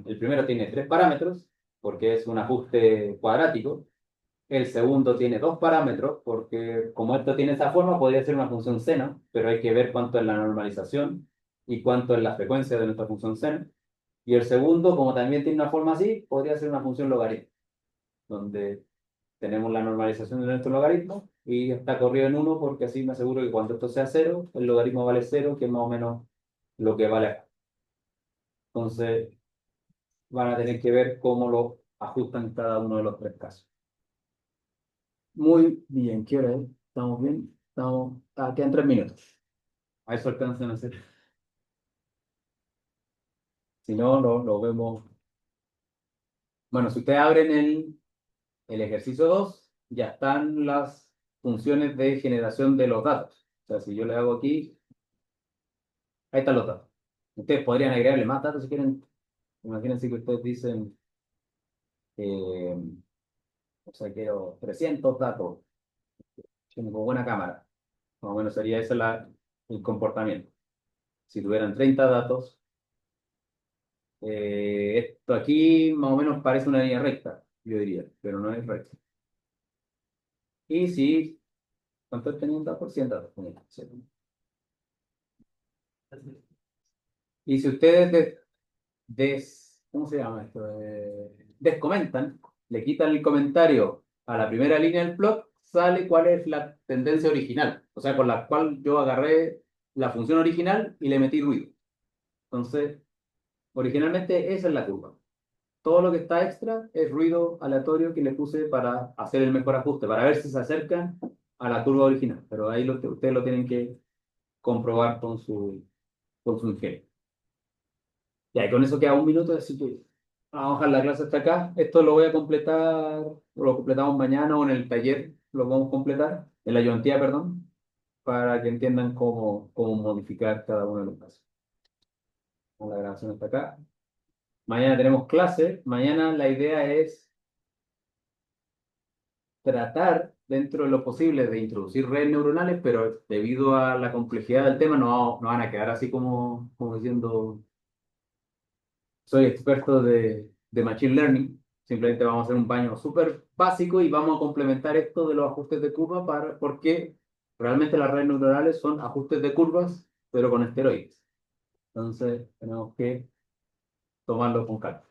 El primero tiene tres parámetros porque es un ajuste cuadrático. El segundo tiene dos parámetros porque como esto tiene esa forma podría ser una función seno, pero hay que ver cuánto es la normalización y cuánto es la frecuencia de nuestra función seno. Y el segundo, como también tiene una forma así, podría ser una función logaritmo, donde tenemos la normalización de nuestro logaritmo y está corrido en uno porque así me aseguro que cuando esto sea cero, el logaritmo vale cero, que es más o menos lo que vale acá. Entonces, van a tener que ver cómo lo ajustan en cada uno de los tres casos. Muy bien, ¿qué hora es? ¿Estamos bien? Quedan 3 minutos. A eso alcanzan a hacer. Si no, lo vemos. Bueno, si ustedes abren el ejercicio 2 ya están las funciones de generación de los datos. O sea, si yo le hago aquí, ahí están los datos. Ustedes podrían agregarle más datos si quieren. Imagínense que ustedes dicen, eh, o sea, quiero 300 datos, tengo buena cámara. Más o menos sería ese el comportamiento. Si tuvieran 30 datos, esto aquí más o menos parece una línea recta, yo diría, pero no es recta. Y si, ¿cuánto tenía un dato? 100 datos. Sí. Y si ustedes ¿cómo se llama esto? Descomentan, le quitan el comentario a la primera línea del plot, sale cuál es la tendencia original, o sea, con la cual yo agarré la función original y le metí ruido. Entonces, originalmente esa es la curva. Todo lo que está extra es ruido aleatorio que le puse para hacer el mejor ajuste, para ver si se acercan a la curva original. Pero ahí ustedes lo tienen que comprobar con su ingenio. Ya, y con eso queda 1 minuto, así que vamos a dejar la clase hasta acá. Esto lo voy a completar, lo completamos mañana o en el taller, lo vamos a completar, en la ayudantía, perdón, para que entiendan cómo modificar cada uno de los casos. La grabación hasta acá. Mañana tenemos clase. Mañana la idea es tratar, dentro de lo posible, de introducir redes neuronales, pero debido a la complejidad del tema no van a quedar así como diciendo soy experto de Machine Learning. Simplemente vamos a hacer un baño súper básico y vamos a complementar esto de los ajustes de curva porque realmente las redes neuronales son ajustes de curvas, pero con esteroides. Entonces tenemos que tomarlo con calma.